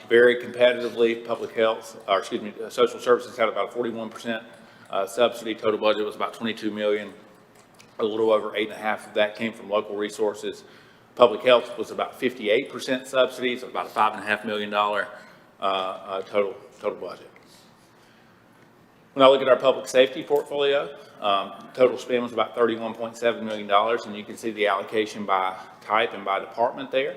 very competitively. Public health, social services had about 41% subsidy. Total budget was about 22 million. A little over 8.5 of that came from local resources. Public health was about 58% subsidies, so about a $5.5 million total budget. When I look at our public safety portfolio, total spend was about $31.7 million, and you can see the allocation by type and by department there.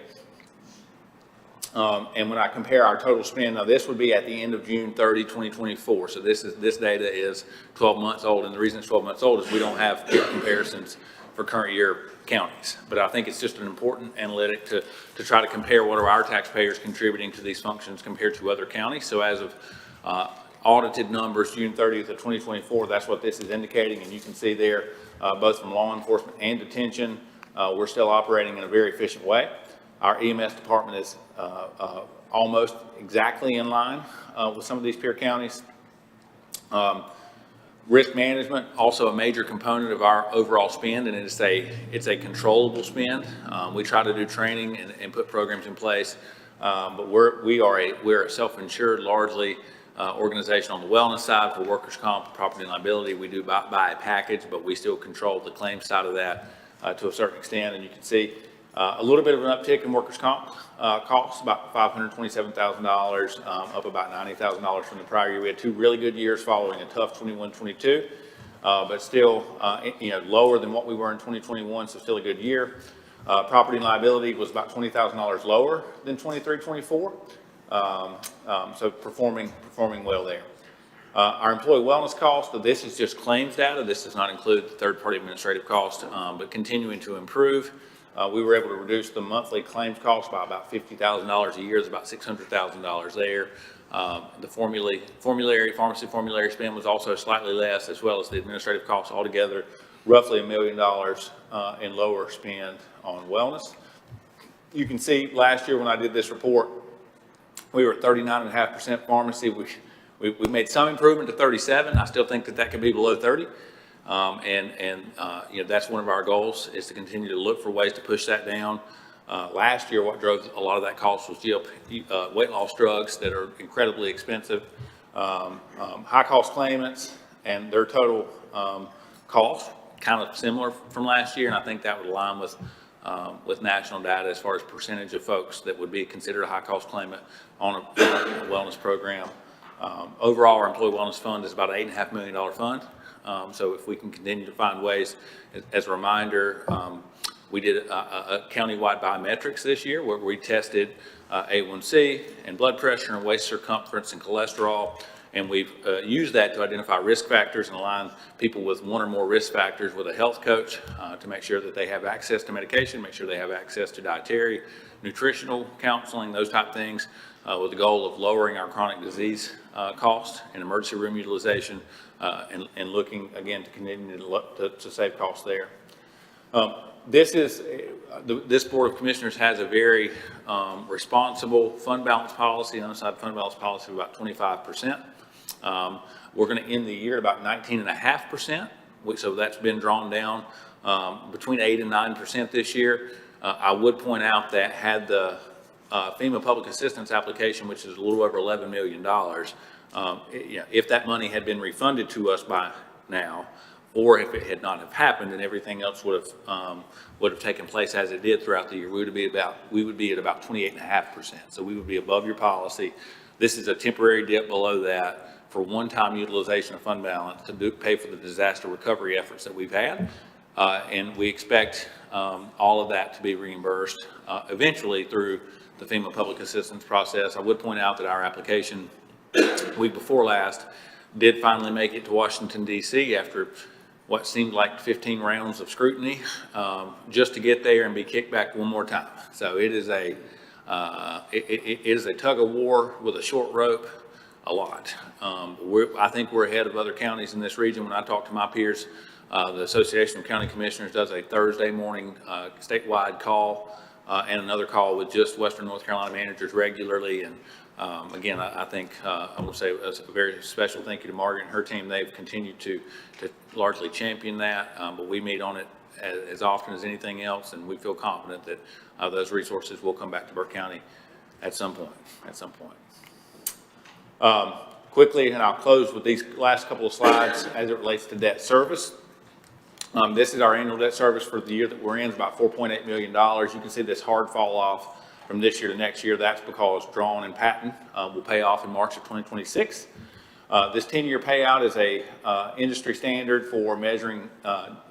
And when I compare our total spend, now this would be at the end of June 30, 2024. So this data is 12 months old, and the reason it's 12 months old is we don't have peer comparisons for current year counties. But I think it's just an important analytic to try to compare what are our taxpayers contributing to these functions compared to other counties. So as of audited numbers, June 30th of 2024, that's what this is indicating, and you can see there, both from law enforcement and detention, we're still operating in a very efficient way. Our EMS department is almost exactly in line with some of these peer counties. Risk management, also a major component of our overall spend, and it's a controllable spend. We try to do training and put programs in place, but we're a self-insured largely organization on the wellness side for workers' comp, property and liability. We do buy a package, but we still control the claims side of that to a certain extent, and you can see a little bit of an uptick in workers' comp costs, about $527,000, up about $90,000 from the prior year. We had two really good years following a tough 21-22, but still lower than what we were in 2021, so still a good year. Property and liability was about $20,000 lower than 23-24, so performing well there. Our employee wellness cost, so this is just claims data. This does not include the third-party administrative cost, but continuing to improve. We were able to reduce the monthly claims cost by about $50,000 a year. There's about $600,000 there. The pharmacy formulary spend was also slightly less, as well as the administrative costs altogether, roughly $1 million in lower spend on wellness. You can see last year when I did this report, we were at 39.5% pharmacy. We made some improvement to 37. I still think that could be below 30. That's one of our goals, is to continue to look for ways to push that down. Last year, what drove a lot of that cost was weight loss drugs that are incredibly expensive, high cost claimants, and their total cost kind of similar from last year. And I think that would align with national data as far as percentage of folks that would be considered a high cost claimant on a wellness program. Overall, our employee wellness fund is about an $8.5 million fund. So if we can continue to find ways, as a reminder, we did a countywide biometrics this year where we tested A1C and blood pressure and waist circumference and cholesterol. And we've used that to identify risk factors and align people with one or more risk factors with a health coach to make sure that they have access to medication, make sure they have access to dietary, nutritional counseling, those type of things, with the goal of lowering our chronic disease cost and emergency room utilization, and looking again to continue to save costs there. This Board of Commissioners has a very responsible fund balance policy, unassigned fund balance policy of about 25%. We're going to end the year at about 19.5%, so that's been drawn down between 8 and 9% this year. I would point out that had the FEMA public assistance application, which is a little over $11 million, if that money had been refunded to us by now, or if it had not have happened and everything else would have taken place as it did throughout the year, we would be at about 28.5%. So we would be above your policy. This is a temporary dip below that for one-time utilization of fund balance to pay for the disaster recovery efforts that we've had. And we expect all of that to be reimbursed eventually through the FEMA public assistance process. I would point out that our application week before last did finally make it to Washington, D.C. after what seemed like 15 rounds of scrutiny, just to get there and be kicked back one more time. So it is a it is a tug of war with a short rope, a lot. I think we're ahead of other counties in this region. When I talk to my peers, the Association of County Commissioners does a Thursday morning statewide call and another call with just Western North Carolina managers regularly. And again, I think I want to say a very special thank you to Margaret and her team. They've continued to largely champion that, but we meet on it as often as anything else, and we feel confident that those resources will come back to Burke County at some point. Quickly, and I'll close with these last couple of slides as it relates to debt service. This is our annual debt service for the year that we're in. It's about $4.8 million. You can see this hard fall off from this year to next year. That's because Drawn and Patton will pay off in March of 2026. This 10-year payout is a industry standard for measuring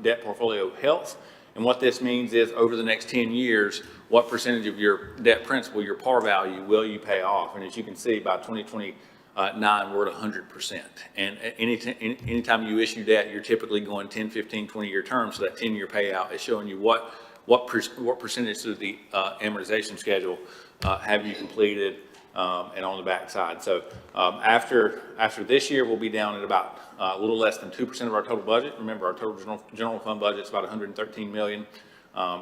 debt portfolio health. And what this means is over the next 10 years, what percentage of your debt principal, your par value, will you pay off? And as you can see, by 2029, we're at 100%. And anytime you issue debt, you're typically going 10, 15, 20-year terms. So that 10-year payout is showing you what percentage of the amortization schedule have you completed and on the back side. So after this year, we'll be down at about a little less than 2% of our total budget. Remember, our total general fund budget is about $113 million.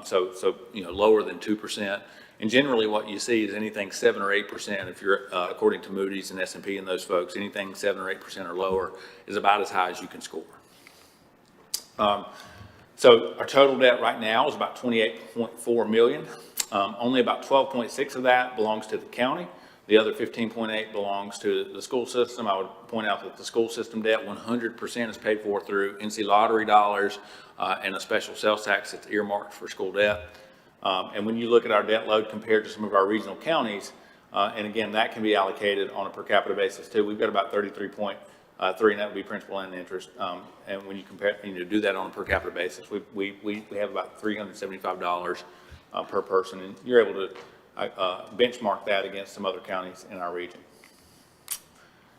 So lower than 2%. And generally what you see is anything 7 or 8%, if you're according to Moody's and S&P and those folks, anything 7 or 8% or lower is about as high as you can score. So our total debt right now is about $28.4 million. Only about 12.6 of that belongs to the county. The other 15.8 belongs to the school system. I would point out that the school system debt 100% is paid for through NC Lottery dollars and a special sales tax that's earmarked for school debt. And when you look at our debt load compared to some of our regional counties, and again, that can be allocated on a per capita basis too. We've got about 33.3, and that would be principal and interest. And when you compare, do that on a per capita basis, we have about $375 per person, and you're able to benchmark that against some other counties in our region.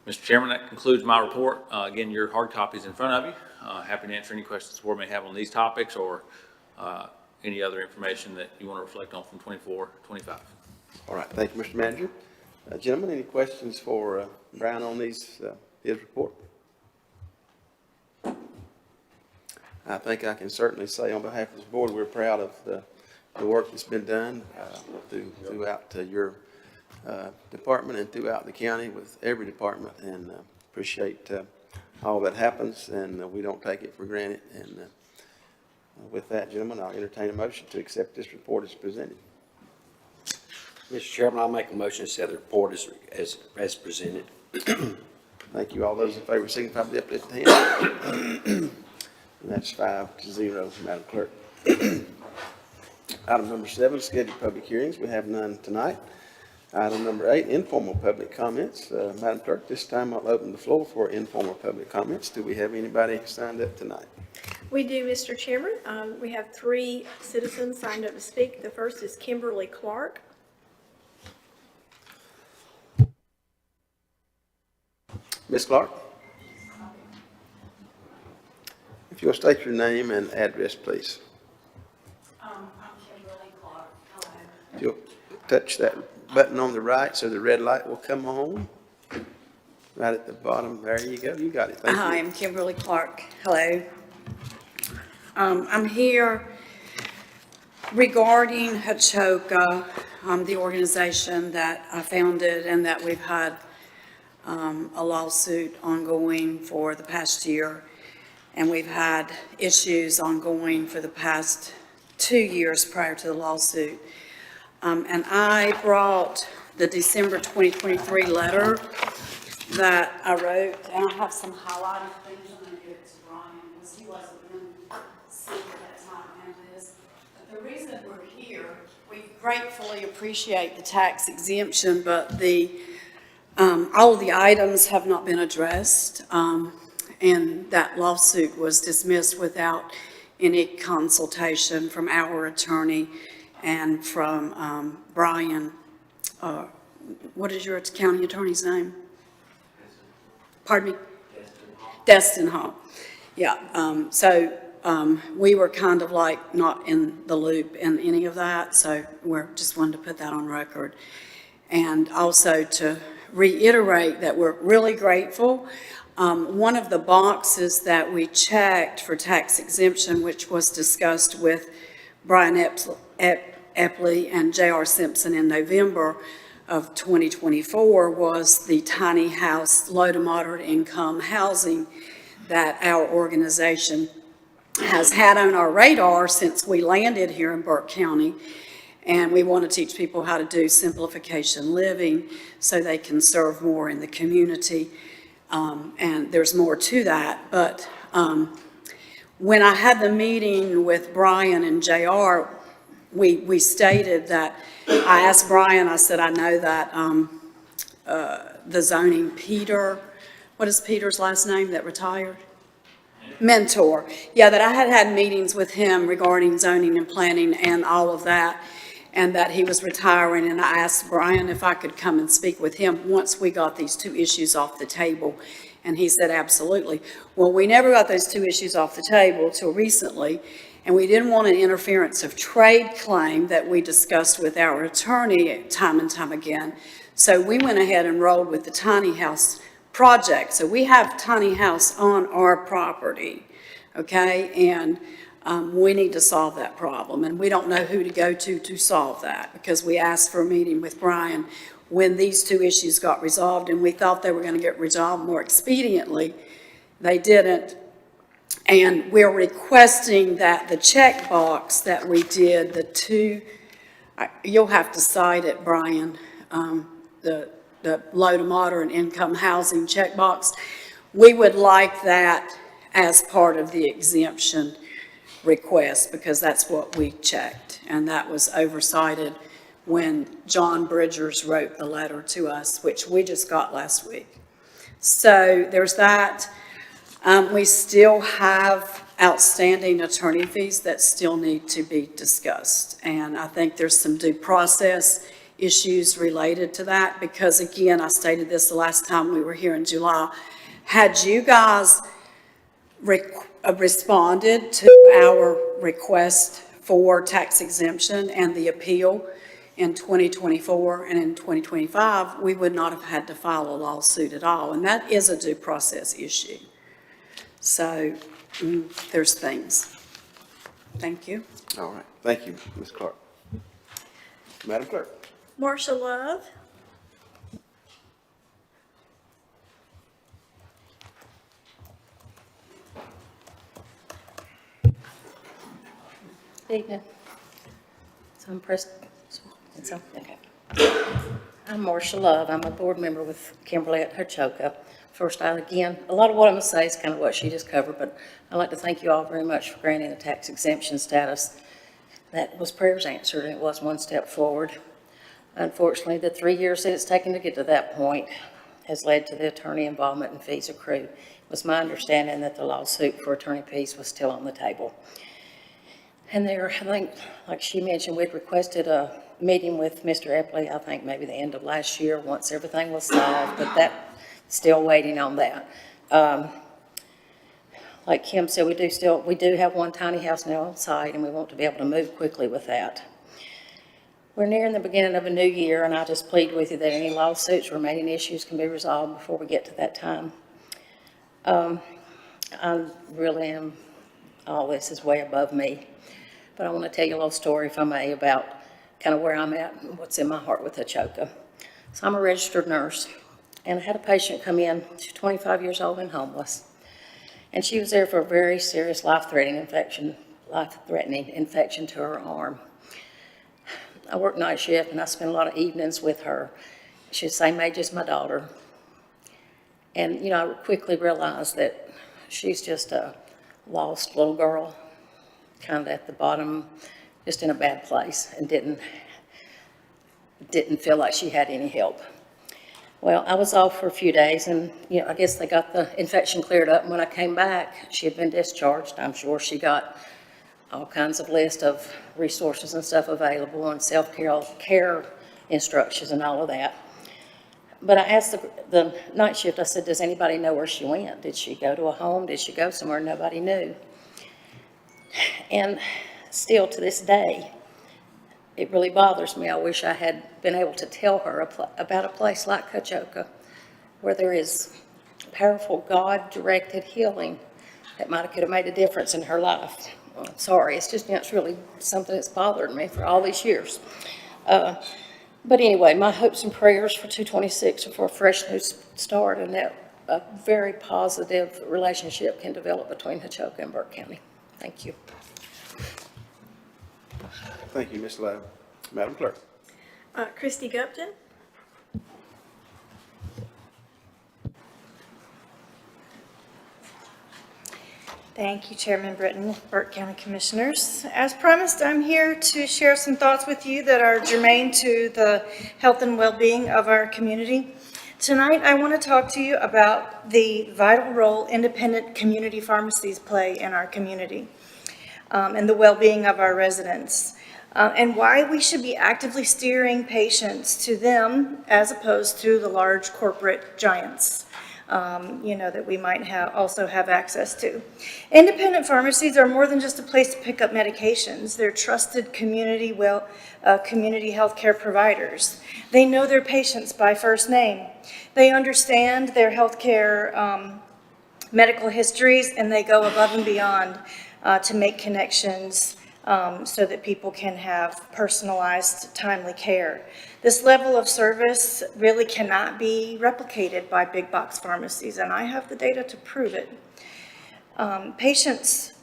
Mr. Chairman, that concludes my report. Again, your hard copy is in front of you. Happy to answer any questions the board may have on these topics or any other information that you want to reflect on from 24-25. All right, thank you, Mr. Manager. Gentlemen, any questions for Brian on his report? I think I can certainly say on behalf of the board, we're proud of the work that's been done throughout your department and throughout the county with every department, and appreciate all that happens, and we don't take it for granted. And with that, gentlemen, I'll entertain a motion to accept this report as presented. Mr. Chairman, I'll make a motion to accept the report as presented. Thank you. All those in favor signify by the uplifted hand. And that's 5-0, Madam Clerk. Item number 7, scheduled public hearings. We have none tonight. Item number 8, informal public comments. Madam Clerk, this time I'll open the floor for informal public comments. Do we have anybody signed up tonight? We do, Mr. Chairman. We have 3 citizens signed up to speak. The first is Kimberly Clark. Ms. Clark? If you'll state your name and address, please. I'm Kimberly Clark. Hello. If you'll touch that button on the right so the red light will come on. Right at the bottom. There you go. You got it. Thank you. Hi, I'm Kimberly Clark. Hello. I'm here regarding Hachoka, the organization that I founded and that we've had a lawsuit ongoing for the past year. And we've had issues ongoing for the past 2 years prior to the lawsuit. And I brought the December 2023 letter that I wrote, and I have some highlighted things I'm going to give it to Brian because he wasn't in seat at that time and this. But the reason we're here, we gratefully appreciate the tax exemption, but the All of the items have not been addressed, and that lawsuit was dismissed without any consultation from our attorney and from Brian, what is your county attorney's name? Pardon me? Destin Hall. Yeah, we were kind of like not in the loop in any of that, so we're just wanted to put that on record. And also to reiterate that we're really grateful. One of the boxes that we checked for tax exemption, which was discussed with Brian Epley and J.R. Simpson in November of 2024, was the tiny house, low to moderate income housing that our organization has had on our radar since we landed here in Burke County. And we want to teach people how to do simplification living so they can serve more in the community. And there's more to that. But when I had the meeting with Brian and JR, we stated that, I asked Brian, I said, I know that the zoning Peter, what is Peter's last name that retired? Mentor. Yeah, that I had meetings with him regarding zoning and planning and all of that, and that he was retiring, and I asked Brian if I could come and speak with him once we got these two issues off the table, and he said absolutely. Well, we never got those two issues off the table till recently, and we didn't want an interference of trade claim that we discussed with our attorney time and time again, so we went ahead and rolled with the tiny house project. So we have tiny house on our property, okay, and we need to solve that problem, and we don't know who to go to solve that, because we asked for a meeting with Brian when these two issues got resolved, and we thought they were going to get resolved more expediently. They didn't, and we're requesting that the check box that we did, the two, you'll have to cite it, Brian, the low to moderate income housing checkbox, we would like that as part of the exemption request, because that's what we checked, and that was oversighted when John Bridgers wrote the letter to us, which we just got last week. So there's that. We still have outstanding attorney fees that still need to be discussed, and I think there's some due process issues related to that, because again, I stated this the last time we were here in July, had you guys responded to our request for tax exemption and the appeal in 2024 and in 2025, we would not have had to file a lawsuit at all, and that is a due process issue. So there's things. Thank you. All right, thank you, Ms. Clark. Madam Clerk. Marsha Love. Evening. So I'm okay. I'm Marsha Love. I'm a board member with Kimberly at Hochoka. First, again, a lot of what I'm going to say is kind of what she just covered, but I'd like to thank you all very much for granting the tax exemption status. That was prayers answered, and it was one step forward. Unfortunately, the 3 years that it's taken to get to that point has led to the attorney involvement and fees accrued. It was my understanding that the lawsuit for attorney fees was still on the table. And there, I think, like she mentioned, we'd requested a meeting with Mr. Epley, I think maybe the end of last year, once everything was solved, but that, still waiting on that. Like Kim said, we do have one tiny house now on site, and we want to be able to move quickly with that. We're nearing the beginning of a new year, and I just plead with you that any lawsuits or remaining issues can be resolved before we get to that time. I really am, all this is way above me, but I want to tell you a little story, if I may, about kind of where I'm at and what's in my heart with Hochoka. So I'm a registered nurse, and I had a patient come in, she's 25 years old and homeless, and she was there for a very serious life-threatening infection to her arm. I work night shift, and I spend a lot of evenings with her. She's the same age as my daughter. And, you know, I quickly realized that she's just a lost little girl, kind of at the bottom, just in a bad place, and didn't feel like she had any help. Well, I was off for a few days, and, I guess they got the infection cleared up, and when I came back, she had been discharged. I'm sure she got all kinds of list of resources and stuff available, and self-care instructions and all of that. But I asked the night shift, I said, does anybody know where she went? Did she go to a home? Did she go somewhere nobody knew? And still to this day, it really bothers me. I wish I had been able to tell her about a place like Cochoca, where there is powerful God-directed healing that could have made a difference in her life. Sorry, it's just, it's really something that's bothered me for all these years. But anyway, my hopes and prayers for 226 are for a fresh new start, and that a very positive relationship can develop between Hachoka and Burke County. Thank you. Thank you, Ms. Lowe. Madam Clerk. Christy Gupton. Thank you, Chairman Britton, Burke County Commissioners. As promised, I'm here to share some thoughts with you that are germane to the health and well-being of our community. Tonight, I want to talk to you about the vital role independent community pharmacies play in our community and the well-being of our residents, and why we should be actively steering patients to them as opposed to the large corporate giants. That we might also have access to. Independent pharmacies are more than just a place to pick up medications. They're trusted community healthcare providers. They know their patients by first name. They understand their healthcare medical histories, and they go above and beyond to make connections so that people can have personalized, timely care. This level of service really cannot be replicated by big box pharmacies, and I have the data to prove it. Patients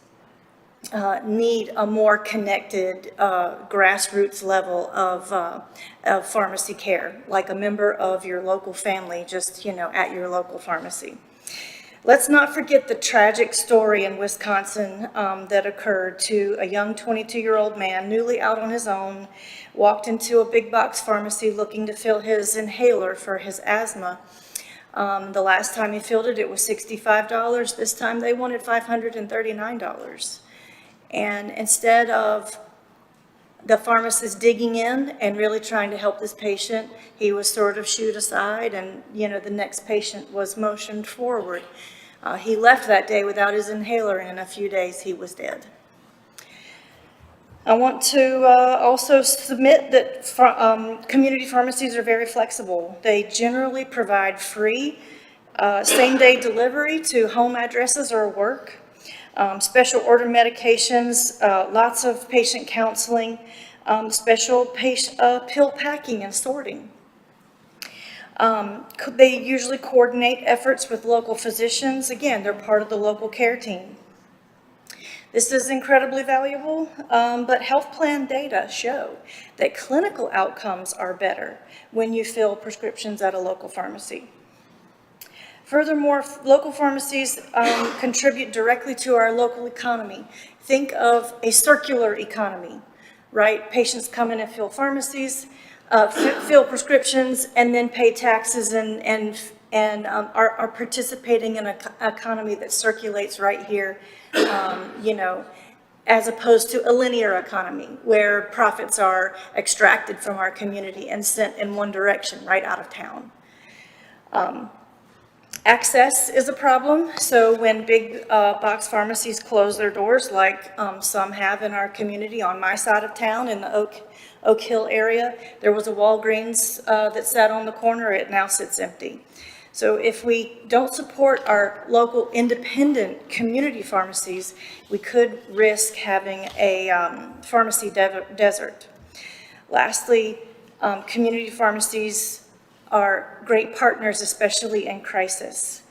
need a more connected grassroots level of pharmacy care, like a member of your local family, just, at your local pharmacy. Let's not forget the tragic story in Wisconsin that occurred to a young 22-year-old man, newly out on his own, walked into a big box pharmacy looking to fill his inhaler for his asthma. The last time he filled it, it was $65. This time they wanted $539. And instead of the pharmacist digging in and really trying to help this patient, he was sort of shooed aside, and the next patient was motioned forward. He left that day without his inhaler, and in a few days he was dead. I want to also submit that community pharmacies are very flexible. They generally provide free same-day delivery to home addresses or work, special order medications, lots of patient counseling, special pill packing and sorting. They usually coordinate efforts with local physicians. Again, they're part of the local care team. This is incredibly valuable, but health plan data show that clinical outcomes are better when you fill prescriptions at a local pharmacy. Furthermore, local pharmacies contribute directly to our local economy. Think of a circular economy, right? Patients come in and fill pharmacies, fill prescriptions, and then pay taxes and are participating in an economy that circulates right here, as opposed to a linear economy where profits are extracted from our community and sent in one direction, right out of town. Access is a problem. So when big box pharmacies close their doors, like some have in our community on my side of town in the Oak Hill area, there was a Walgreens that sat on the corner. It now sits empty. So if we don't support our local independent community pharmacies, we could risk having a pharmacy desert. Lastly, community pharmacies are great partners, especially in crisis.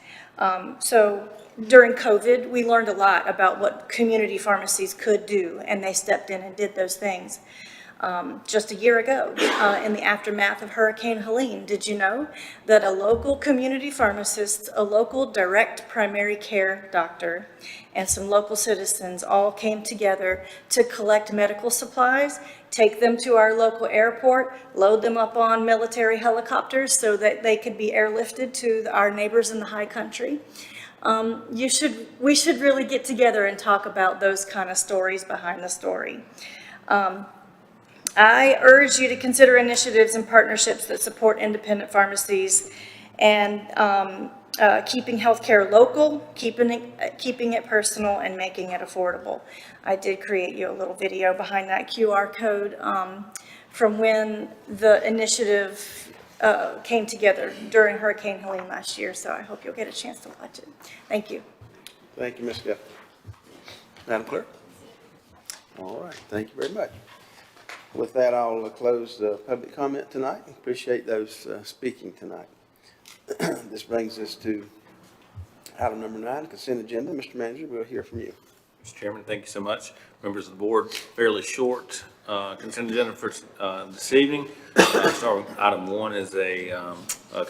So during COVID, we learned a lot about what community pharmacies could do, and they stepped in and did those things. just a year ago, in the aftermath of Hurricane Helene. Did you know that a local community pharmacist, a local direct primary care doctor, and some local citizens all came together to collect medical supplies, take them to our local airport, load them up on military helicopters so that they could be airlifted to our neighbors in the high country? We should really get together and talk about those kind of stories behind the story. I urge you to consider initiatives and partnerships that support independent pharmacies and keeping healthcare local, keeping it personal, and making it affordable. I did create you a little video behind that QR code from when the initiative came together during Hurricane Helene last year, so I hope you'll get a chance to watch it. Thank you. Thank you, Ms. Guthrie. Madam Clerk? All right, thank you very much. With that, I'll close the public comment tonight. Appreciate those speaking tonight. This brings us to item number 9, consent agenda. Mr. Manager, we'll hear from you. Mr. Chairman, thank you so much. Members of the board, fairly short consent agenda for this evening. Start with item 1 is a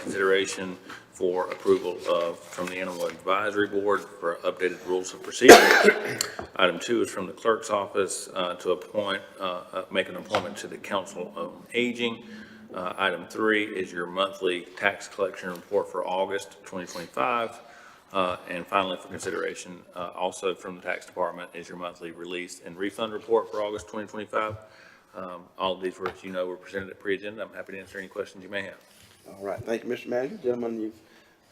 consideration for approval from the Animal Advisory Board for updated rules of procedure. Item 2 is from the clerk's office to make an appointment to the Council on Aging. Item 3 is your monthly tax collection report for August 2025. And finally, for consideration, also from the tax department, is your monthly release and refund report for August 2025. All of these were, as you know, were presented at pre-agenda. I'm happy to answer any questions you may have. All right, thank you, Mr. Manager. Gentlemen, you've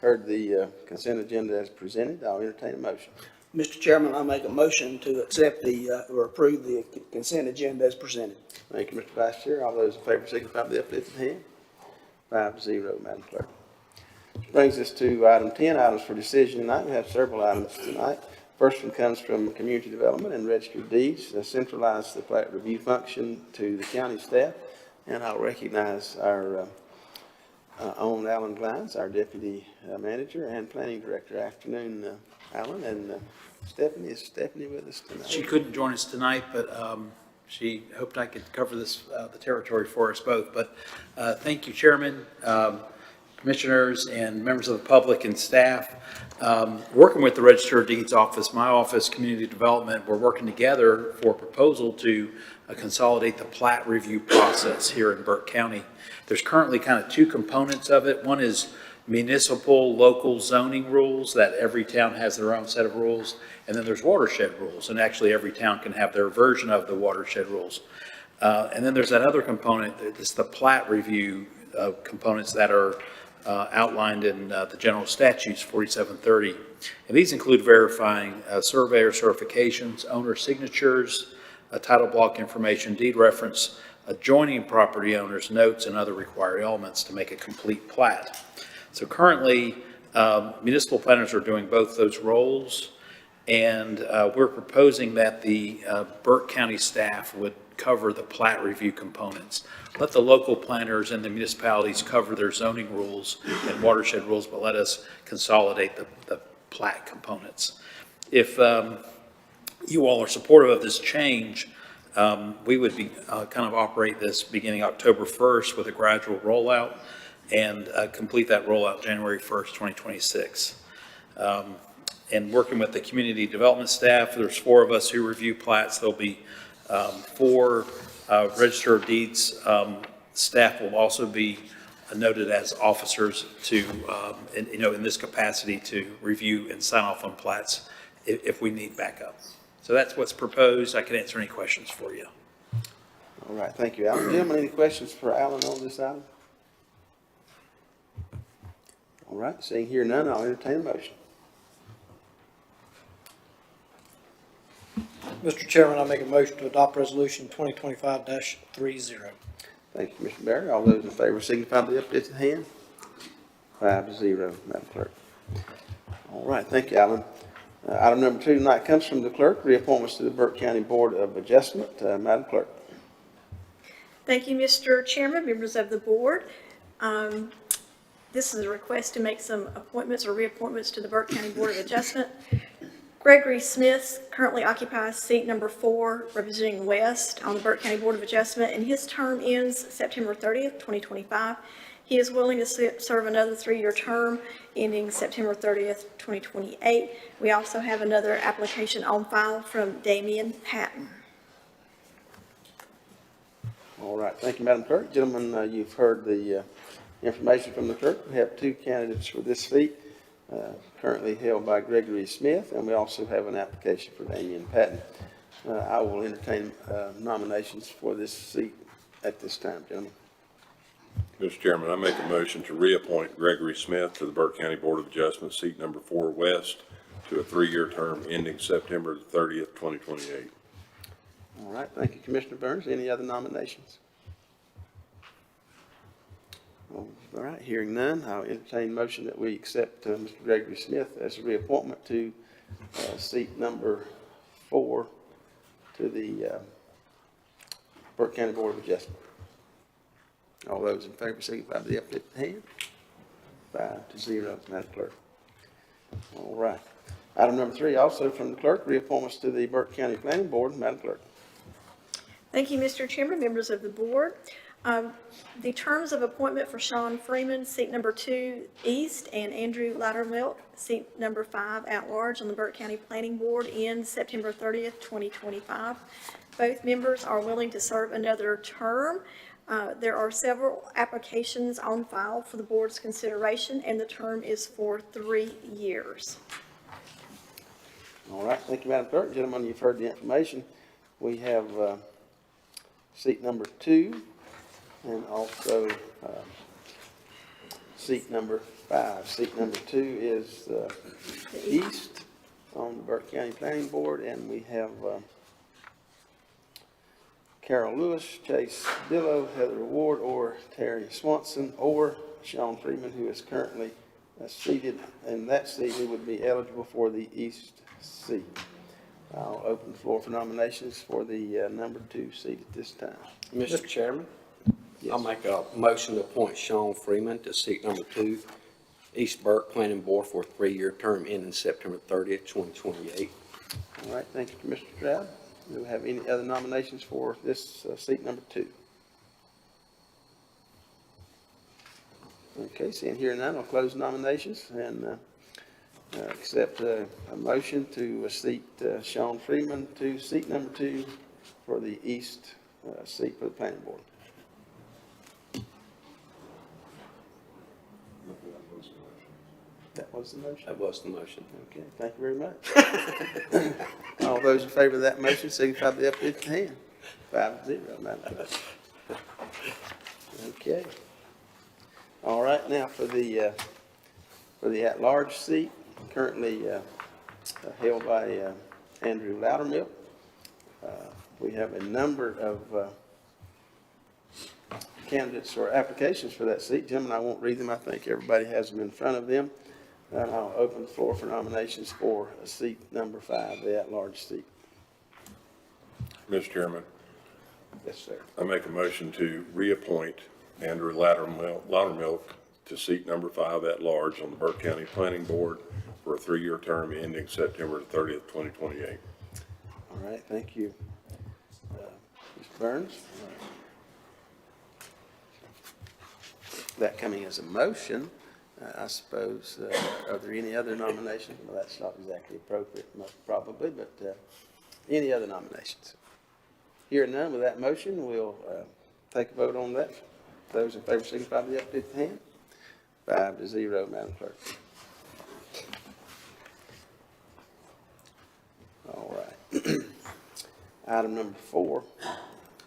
heard the consent agenda as presented. I'll entertain a motion. Mr. Chairman, I make a motion to accept or approve the consent agenda as presented. Thank you, Mr. Vice Chair. All those in favor signify by the uplifted hand. 5-0, Madam Clerk. Which brings us to item 10, items for decision tonight. We have several items tonight. First one comes from Community Development and Registry of Deeds, centralize the plat review function to the county staff. And I'll recognize our own Alan Glines, our Deputy Manager and Planning Director. Afternoon, Alan, and Stephanie. Is Stephanie with us tonight? She couldn't join us tonight, but she hoped I could cover this, the territory for us both. But thank you, Chairman, Commissioners, and members of the public and staff. Working with the Register of Deeds office, my office, Community Development, we're working together for a proposal to consolidate the plat review process here in Burke County. There's currently kind of two components of it. One is municipal local zoning rules that every town has their own set of rules. And then there's watershed rules, and actually every town can have their version of the watershed rules. And then there's that other component, it's the plat review components that are outlined in the general statutes 4730. And these include verifying surveyor certifications, owner signatures, title block information, deed reference, adjoining property owners' notes, and other required elements to make a complete plat. So currently, municipal planners are doing both those roles, and we're proposing that the Burke County staff would cover the plat review components. Let the local planners and the municipalities cover their zoning rules and watershed rules, but let us consolidate the plat components. If you all are supportive of this change, we would be kind of operate this beginning October 1st with a gradual rollout and complete that rollout January 1st, 2026. And working with the community development staff, there's 4 of us who review plats. There'll be 4 Register of Deeds staff will also be noted as officers to, in this capacity to review and sign off on plats if we need backup. So that's what's proposed. I can answer any questions for you. All right, thank you, Alan. Gentlemen, any questions for Alan on this item? All right, seeing here none, I'll entertain a motion. Mr. Chairman, I make a motion to adopt resolution 2025-30. Thank you, Mr. Barry. All those in favor signify by the uplifted hand. 5-0, Madam Clerk. All right, thank you, Alan. Item number 2 tonight comes from the clerk, reappointments to the Burke County Board of Adjustment. Madam Clerk. Thank you, Mr. Chairman, members of the board. This is a request to make some appointments or reappointments to the Burke County Board of Adjustment. Gregory Smith currently occupies seat number 4, representing West on the Burke County Board of Adjustment, and his term ends September 30th, 2025. He is willing to serve another 3-year term ending September 30th, 2028. We also have another application on file from Damian Patton. All right, thank you, Madam Clerk. Gentlemen, you've heard the information from the clerk. We have 2 candidates for this seat, currently held by Gregory Smith, and we also have an application for Damian Patton. I will entertain nominations for this seat at this time, gentlemen. Mr. Chairman, I make a motion to reappoint Gregory Smith to the Burke County Board of Adjustment, seat number 4 West, to a 3-year term ending September 30th, 2028. All right, thank you, Commissioner Burns. Any other nominations? All right, hearing none, I'll entertain motion that we accept Mr. Gregory Smith as a reappointment to seat number 4 to the Burke County Board of Adjustment. All those in favor signify by the uplifted hand. 5-0, Madam Clerk. All right. Item number 3, also from the clerk, reappointments to the Burke County Planning Board. Madam Clerk. Thank you, Mr. Chairman, members of the board. The terms of appointment for Sean Freeman, seat number 2 East, and Andrew Loudermilk, seat number 5 at large on the Burke County Planning Board, ends September 30th, 2025. Both members are willing to serve another term. There are several applications on file for the board's consideration, and the term is for 3 years. All right, thank you, Madam Clerk. Gentlemen, you've heard the information. We have seat number 2 and also seat number 5. Seat number 2 is East on the Burke County Planning Board, and we have Carol Lewis, Chase Dillow, Heather Ward, or Terry Swanson, or Sean Freeman, who is currently seated in that seat, who would be eligible for the East seat. I'll open the floor for nominations for the number 2 seat at this time. Mr. Chairman, Yes. I'll make a motion to appoint Sean Freeman to seat number 2, East Burke Planning Board, for a 3-year term ending September 30th, 2028. All right, thank you, Commissioner Stroud. Do we have any other nominations for this seat number 2? Okay, seeing here none, I'll close nominations and accept a motion to seat Sean Freeman to seat number 2 for the East seat for the Planning Board. That was the motion? That was the motion. Okay, thank you very much. All those in favor of that motion signify by the uplifted hand. 5-0, Madam Clerk. Okay. All right, now for the at-large seat, currently held by Andrew Loudermilk. We have a number of candidates or applications for that seat. Gentlemen, I won't read them. I think everybody has them in front of them. And I'll open the floor for nominations for seat number 5, the at-large seat. Mr. Chairman, Yes, sir. I make a motion to reappoint Andrew Loudermilk to seat number 5 at large on the Burke County Planning Board for a 3-year term ending September 30th, 2028. All right, thank you. Mr. Burns? That coming as a motion, I suppose, are there any other nominations? Well, that's not exactly appropriate, probably, but any other nominations? Hearing none, with that motion, we'll take a vote on that. Those in favor signify by the uplifted hand. 5-0, Madam Clerk. All right. Item number 4,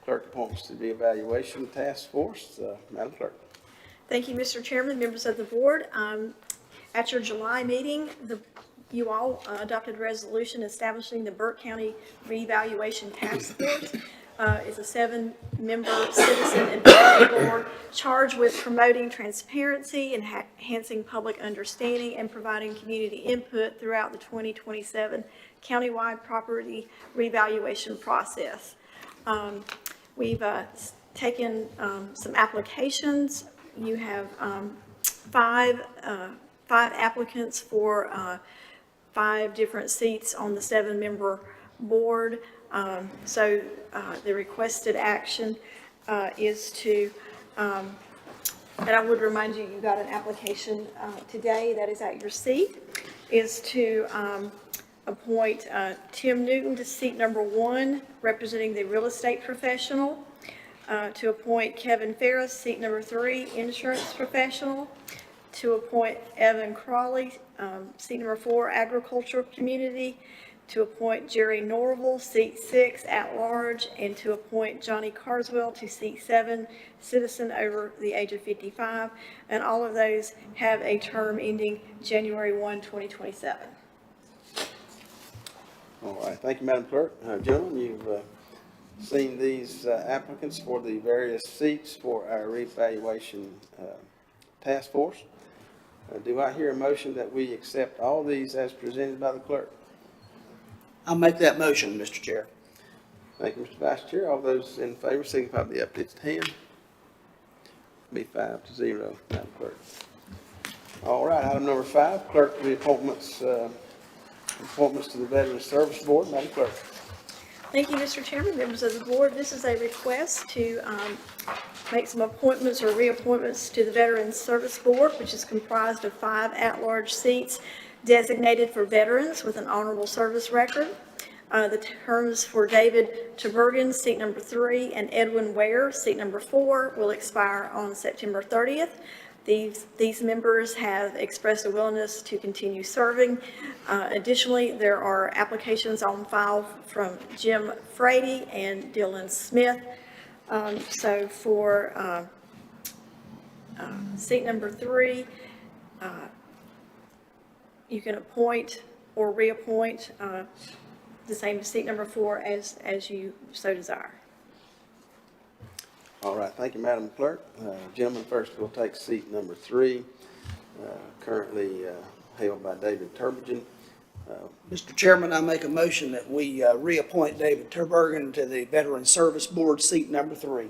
clerk appointments to the evaluation task force. Madam Clerk. Thank you, Mr. Chairman, members of the board. At your July meeting, you all adopted a resolution establishing the Burke County Reevaluation Task Force. It's a 7-member citizen advisory board charged with promoting transparency, enhancing public understanding, and providing community input throughout the 2027 countywide property revaluation process. We've taken some applications. You have 5 applicants for 5 different seats on the 7-member board. So the requested action is to, and I would remind you, you got an application today that is at your seat, is to appoint Tim Newton to seat number 1, representing the real estate professional, to appoint Kevin Ferris, seat number 3, insurance professional, to appoint Evan Crawley, seat number 4, agricultural community, to appoint Jerry Norville, seat 6, at large, and to appoint Johnny Carswell to seat 7, citizen over the age of 55. And all of those have a term ending January 1, 2027. All right, thank you, Madam Clerk. Gentlemen, you've seen these applicants for the various seats for our reevaluation task force. Do I hear a motion that we accept all these as presented by the clerk? I'll make that motion, Mr. Chair. Thank you, Mr. Vice Chair. All those in favor signify by the uplifted hand. Be 5-0, Madam Clerk. All right, item number 5, clerk reappointments, appointments to the Veterans Service Board. Madam Clerk. Thank you, Mr. Chairman, members of the board. This is a request to make some appointments or reappointments to the Veterans Service Board, which is comprised of 5 at-large seats designated for veterans with an honorable service record. The terms for David Tubergen, seat number 3, and Edwin Ware, seat number 4, will expire on September 30th. These members have expressed a willingness to continue serving. Additionally, there are applications on file from Jim Frady and Dylan Smith. So for seat number 3, you can appoint or reappoint the same as seat number 4 as you so desire. All right, thank you, Madam Clerk. Gentlemen, first we'll take seat number 3, currently held by David Tubergen. Mr. Chairman, I make a motion that we reappoint David Tubergen to the Veterans Service Board, seat number 3.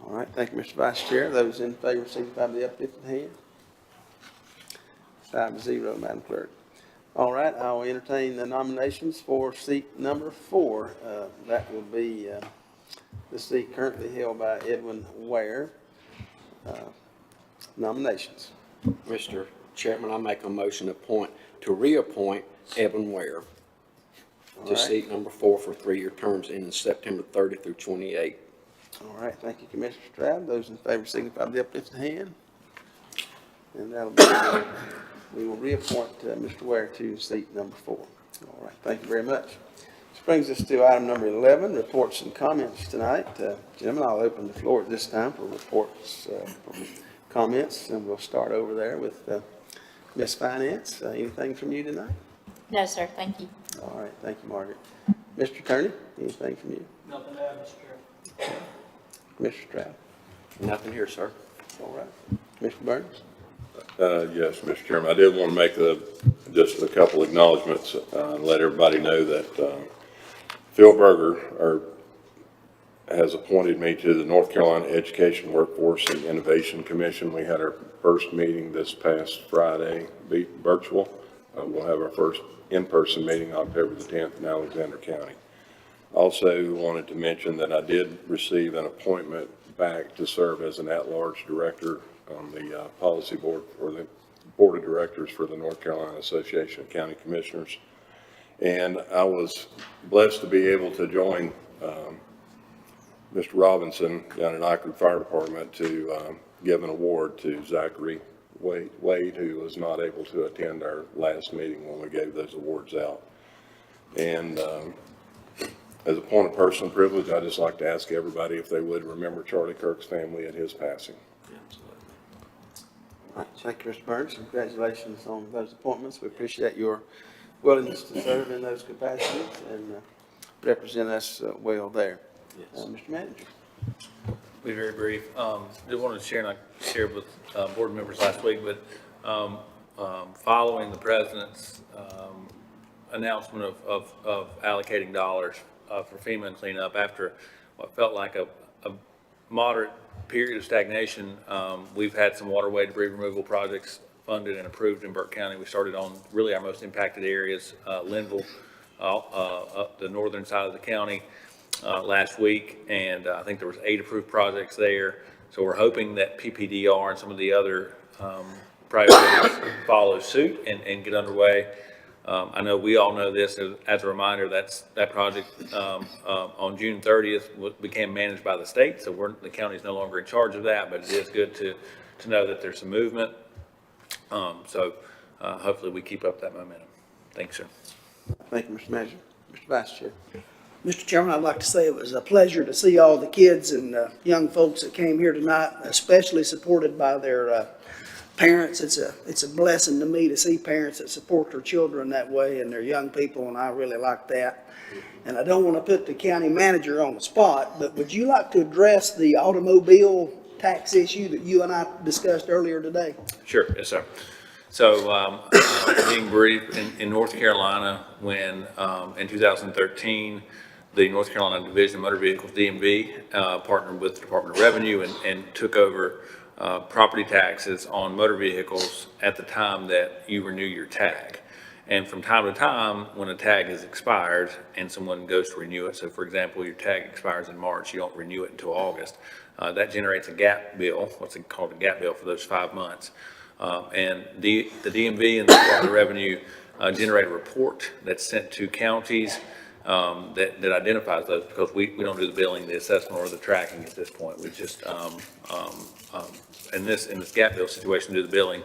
All right, thank you, Mr. Vice Chair. Those in favor signify by the uplifted hand. 5-0, Madam Clerk. All right, I will entertain the nominations for seat number 4. That will be the seat currently held by Edwin Ware. Nominations. Mr. Chairman, I make a motion to reappoint Evan Ware to seat number 4 for 3-year terms ending September 30 through 28. All right, thank you, Commissioner Stroud. Those in favor signify by the uplifted hand. And that'll be, we will reappoint Mr. Ware to seat number 4. All right, thank you very much. This brings us to item number 11, reports and comments tonight. Gentlemen, I'll open the floor at this time for reports, comments, and we'll start over there with Ms. Finance. Anything from you tonight? No, sir, thank you. All right, thank you, Margaret. Mr. Attorney, anything from you? Nothing to add, Mr. Chair. Commissioner Stroud? Nothing here, sir. All right. Mr. Burns? Yes, Mr. Chairman, I did want to make just a couple acknowledgments, and let everybody know that Phil Berger has appointed me to the North Carolina Education Workforce and Innovation Commission. We had our first meeting this past Friday, virtual. We'll have our first in-person meeting October the 10th in Alexander County. Also wanted to mention that I did receive an appointment back to serve as an at-large director on the policy board for the board of directors for the North Carolina Association of County Commissioners. And I was blessed to be able to join Mr. Robinson down at Icard Fire Department to give an award to Zachary Wade, who was not able to attend our last meeting when we gave those awards out. And as a point of personal privilege, I'd just like to ask everybody if they would remember Charlie Kirk's family at his passing. All right, thank you, Mr. Burns. Congratulations on those appointments. We appreciate your willingness to serve in those capacities and represent us well there. Yes. Mr. Manager. Be very brief. Just wanted to share, and I shared with board members last week, but following the president's announcement of allocating dollars for FEMA and cleanup after what felt like a moderate period of stagnation, we've had some waterway debris removal projects funded and approved in Burke County. We started on really our most impacted areas, Linville, up the northern side of the county last week, and I think there was 8 approved projects there. So we're hoping that PPDR and some of the other priorities follow suit and get underway. I know we all know this, as a reminder, that project on June 30th became managed by the state, so the county's no longer in charge of that, but it is good to know that there's some movement. So hopefully we keep up that momentum. Thanks, sir. Thank you, Mr. Manager. Mr. Vice Chair. Mr. Chairman, I'd like to say it was a pleasure to see all the kids and young folks that came here tonight, especially supported by their parents. It's a blessing to me to see parents that support their children that way and their young people, and I really like that. And I don't want to put the county manager on the spot, but would you like to address the automobile tax issue that you and I discussed earlier today? Sure, yes, sir. So being brief, in North Carolina, when in 2013, the North Carolina Division of Motor Vehicles, DMV, partnered with the Department of Revenue and took over property taxes on motor vehicles at the time that you renew your tag. And from time to time, when a tag is expired and someone goes to renew it, so for example, your tag expires in March, you don't renew it until August, that generates a gap bill, what's called a gap bill for those 5 months. And the DMV and the Department of Revenue generate a report that's sent to counties that identifies those, because we don't do the billing, the assessment, or the tracking at this point. We just, in this gap bill situation, do the billing.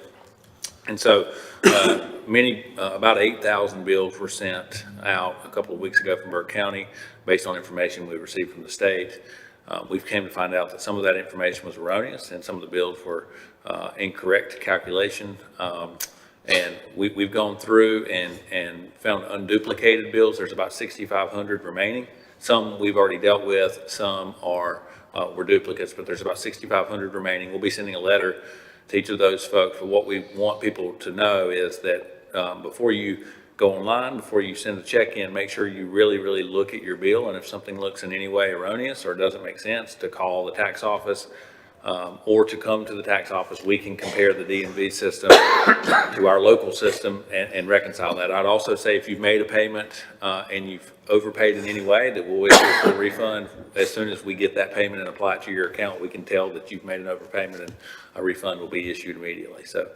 And so about 8,000 bills were sent out a couple of weeks ago from Burke County based on information we received from the state. We've came to find out that some of that information was erroneous and some of the bills were incorrect calculation. And we've gone through and found unduplicated bills. There's about 6,500 remaining. Some we've already dealt with, some were duplicates, but there's about 6,500 remaining. We'll be sending a letter to each of those folks. But what we want people to know is that before you go online, before you send a check in, make sure you really, really look at your bill. And if something looks in any way erroneous or doesn't make sense, to call the tax office or to come to the tax office. We can compare the DMV system to our local system and reconcile that. I'd also say if you've made a payment and you've overpaid in any way, that we'll issue a refund. As soon as we get that payment and apply it to your account, we can tell that you've made an overpayment and a refund will be issued immediately. So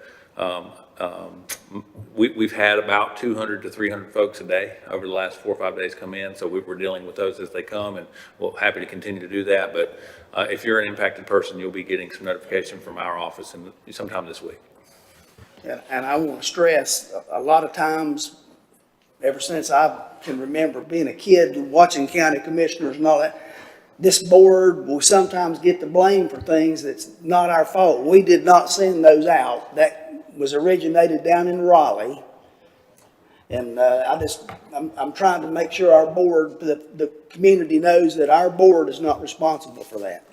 we've had about 200 to 300 folks a day over the last 4 or 5 days come in. So we're dealing with those as they come, and we're happy to continue to do that. But if you're an impacted person, you'll be getting some notification from our office sometime this week. And I want to stress, a lot of times, ever since I can remember being a kid, watching county commissioners and all that, this board will sometimes get the blame for things that's not our fault. We did not send those out. That was originated down in Raleigh. And I'm trying to make sure our board, the community knows that our board is not responsible for that.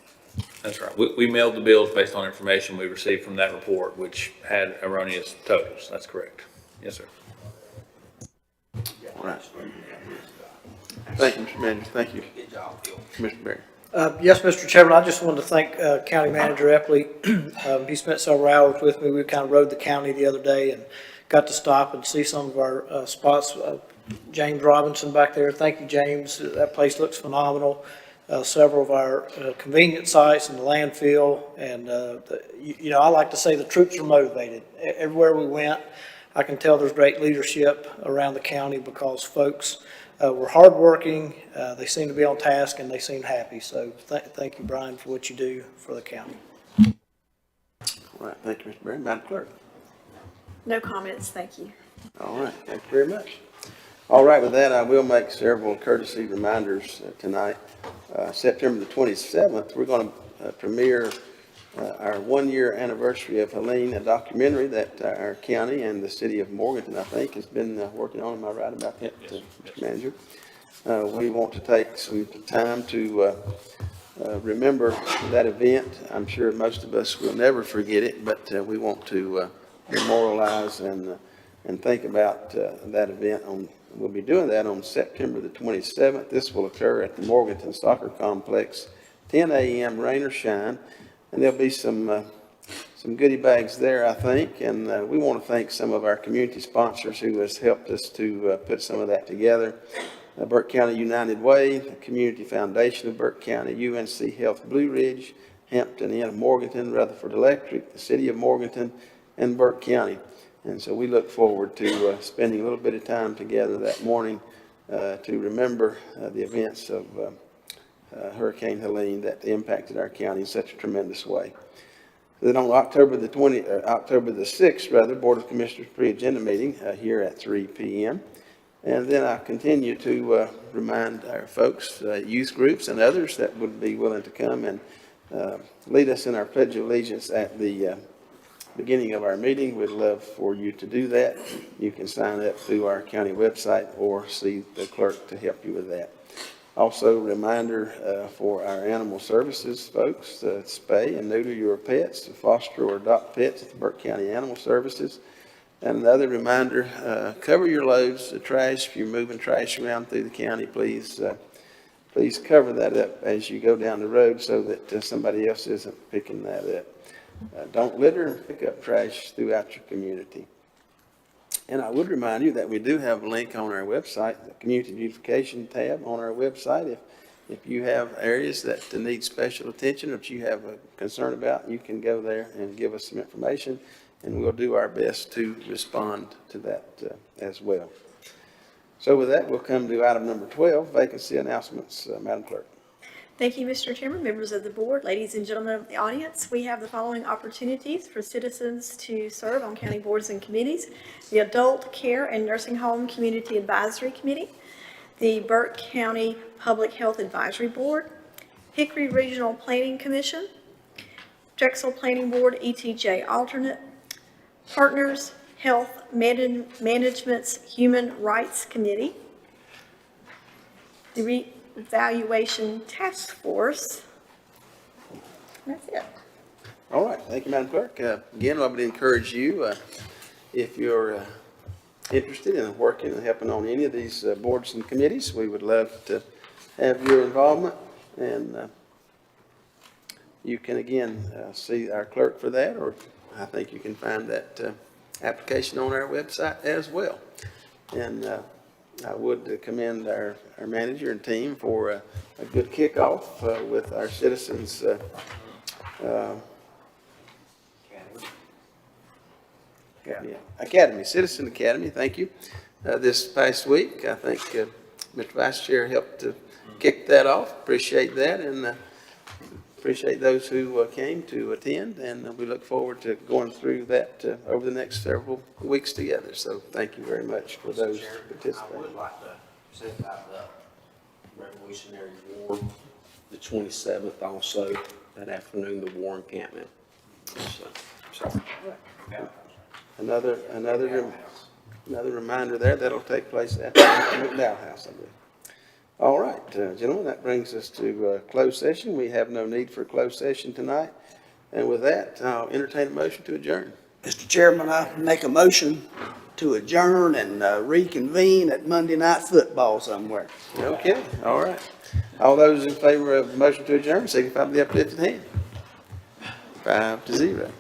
That's right. We mailed the bills based on information we received from that report, which had erroneous totals. That's correct. Yes, sir. All right. Thank you, Mr. Manager. Thank you. Commissioner Berry. Yes, Mr. Chairman, I just wanted to thank County Manager Epley. He spent several hours with me. We kind of rode the county the other day and got to stop and see some of our spots. James Robinson back there. Thank you, James. That place looks phenomenal. Several of our convenience sites and the landfill. And, I like to say the troops are motivated. Everywhere we went, I can tell there's great leadership around the county because folks were hardworking. They seem to be on task and they seem happy. So thank you, Brian, for what you do for the county. All right. Thank you, Mr. Berry. Madam Clerk. No comments, thank you. All right. Thank you very much. All right. With that, I will make several courtesy reminders tonight. September the 27th, we're going to premiere our 1-year anniversary of Helene, a documentary that our county and the city of Morganton, I think, has been working on. Am I right about that, Mr. Manager? We want to take some time to remember that event. I'm sure most of us will never forget it, but we want to memorialize and think about that event. We'll be doing that on September the 27th. This will occur at the Morganton Soccer Complex, 10 a.m., rain or shine. And there'll be some some goodie bags there, I think, and we want to thank some of our community sponsors who has helped us to put some of that together. Burke County United Way, the Community Foundation of Burke County, UNC Health Blue Ridge, Hampton Inn of Morganton, Rutherford Electric, the City of Morganton, and Burke County. And so we look forward to spending a little bit of time together that morning to remember the events of Hurricane Helene that impacted our county in such a tremendous way. Then on October the 6th, Board of Commissioners pre-agenda meeting here at 3 p.m. And then I continue to remind our folks, youth groups and others that would be willing to come and lead us in our Pledge of Allegiance at the beginning of our meeting. We'd love for you to do that. You can sign up through our county website or see the clerk to help you with that. Also, reminder for our animal services folks, spay and neuter your pets, to foster or adopt pets at the Burke County Animal Services. And another reminder, cover your loads of trash. If you're moving trash around through the county, please cover that up as you go down the road so that somebody else isn't picking that up. Don't litter and pick up trash throughout your community. And I would remind you that we do have a link on our website, the Community Beautification tab on our website. If you have areas that need special attention or that you have a concern about, you can go there and give us some information, and we'll do our best to respond to that as well. So with that, we'll come to item number 12, vacancy announcements. Madam Clerk. Thank you, Mr. Chairman, members of the board, ladies and gentlemen of the audience. We have the following opportunities for citizens to serve on county boards and committees: the Adult Care and Nursing Home Community Advisory Committee, the Burke County Public Health Advisory Board, Hickory Regional Planning Commission, Drexel Planning Board ETJ Alternate, Partners Health Management's Human Rights Committee, the Evaluation Task Force. That's it. All right. Thank you, Madam Clerk. Again, I would encourage you, if you're interested in working and helping on any of these boards and committees, we would love to have your involvement. And you can, again, see our clerk for that, or I think you can find that application on our website as well. And I would commend our manager and team for a good kickoff with our citizens Citizen Academy, thank you. This past week, I think Mr. Vice Chair helped to kick that off. Appreciate that, and appreciate those who came to attend, and we look forward to going through that over the next several weeks together. So thank you very much for those participating. I would like to say about the Revolutionary War, the 27th also, that afternoon, the war encampment. So. Another reminder there, that'll take place at the McDowell House, I believe. All right, gentlemen, that brings us to closed session. We have no need for closed session tonight. And with that, I'll entertain a motion to adjourn. Mr. Chairman, I make a motion to adjourn and reconvene at Monday Night Football somewhere. Okay, all right. All those in favor of the motion to adjourn, signify by the uplifted hand. 5-0.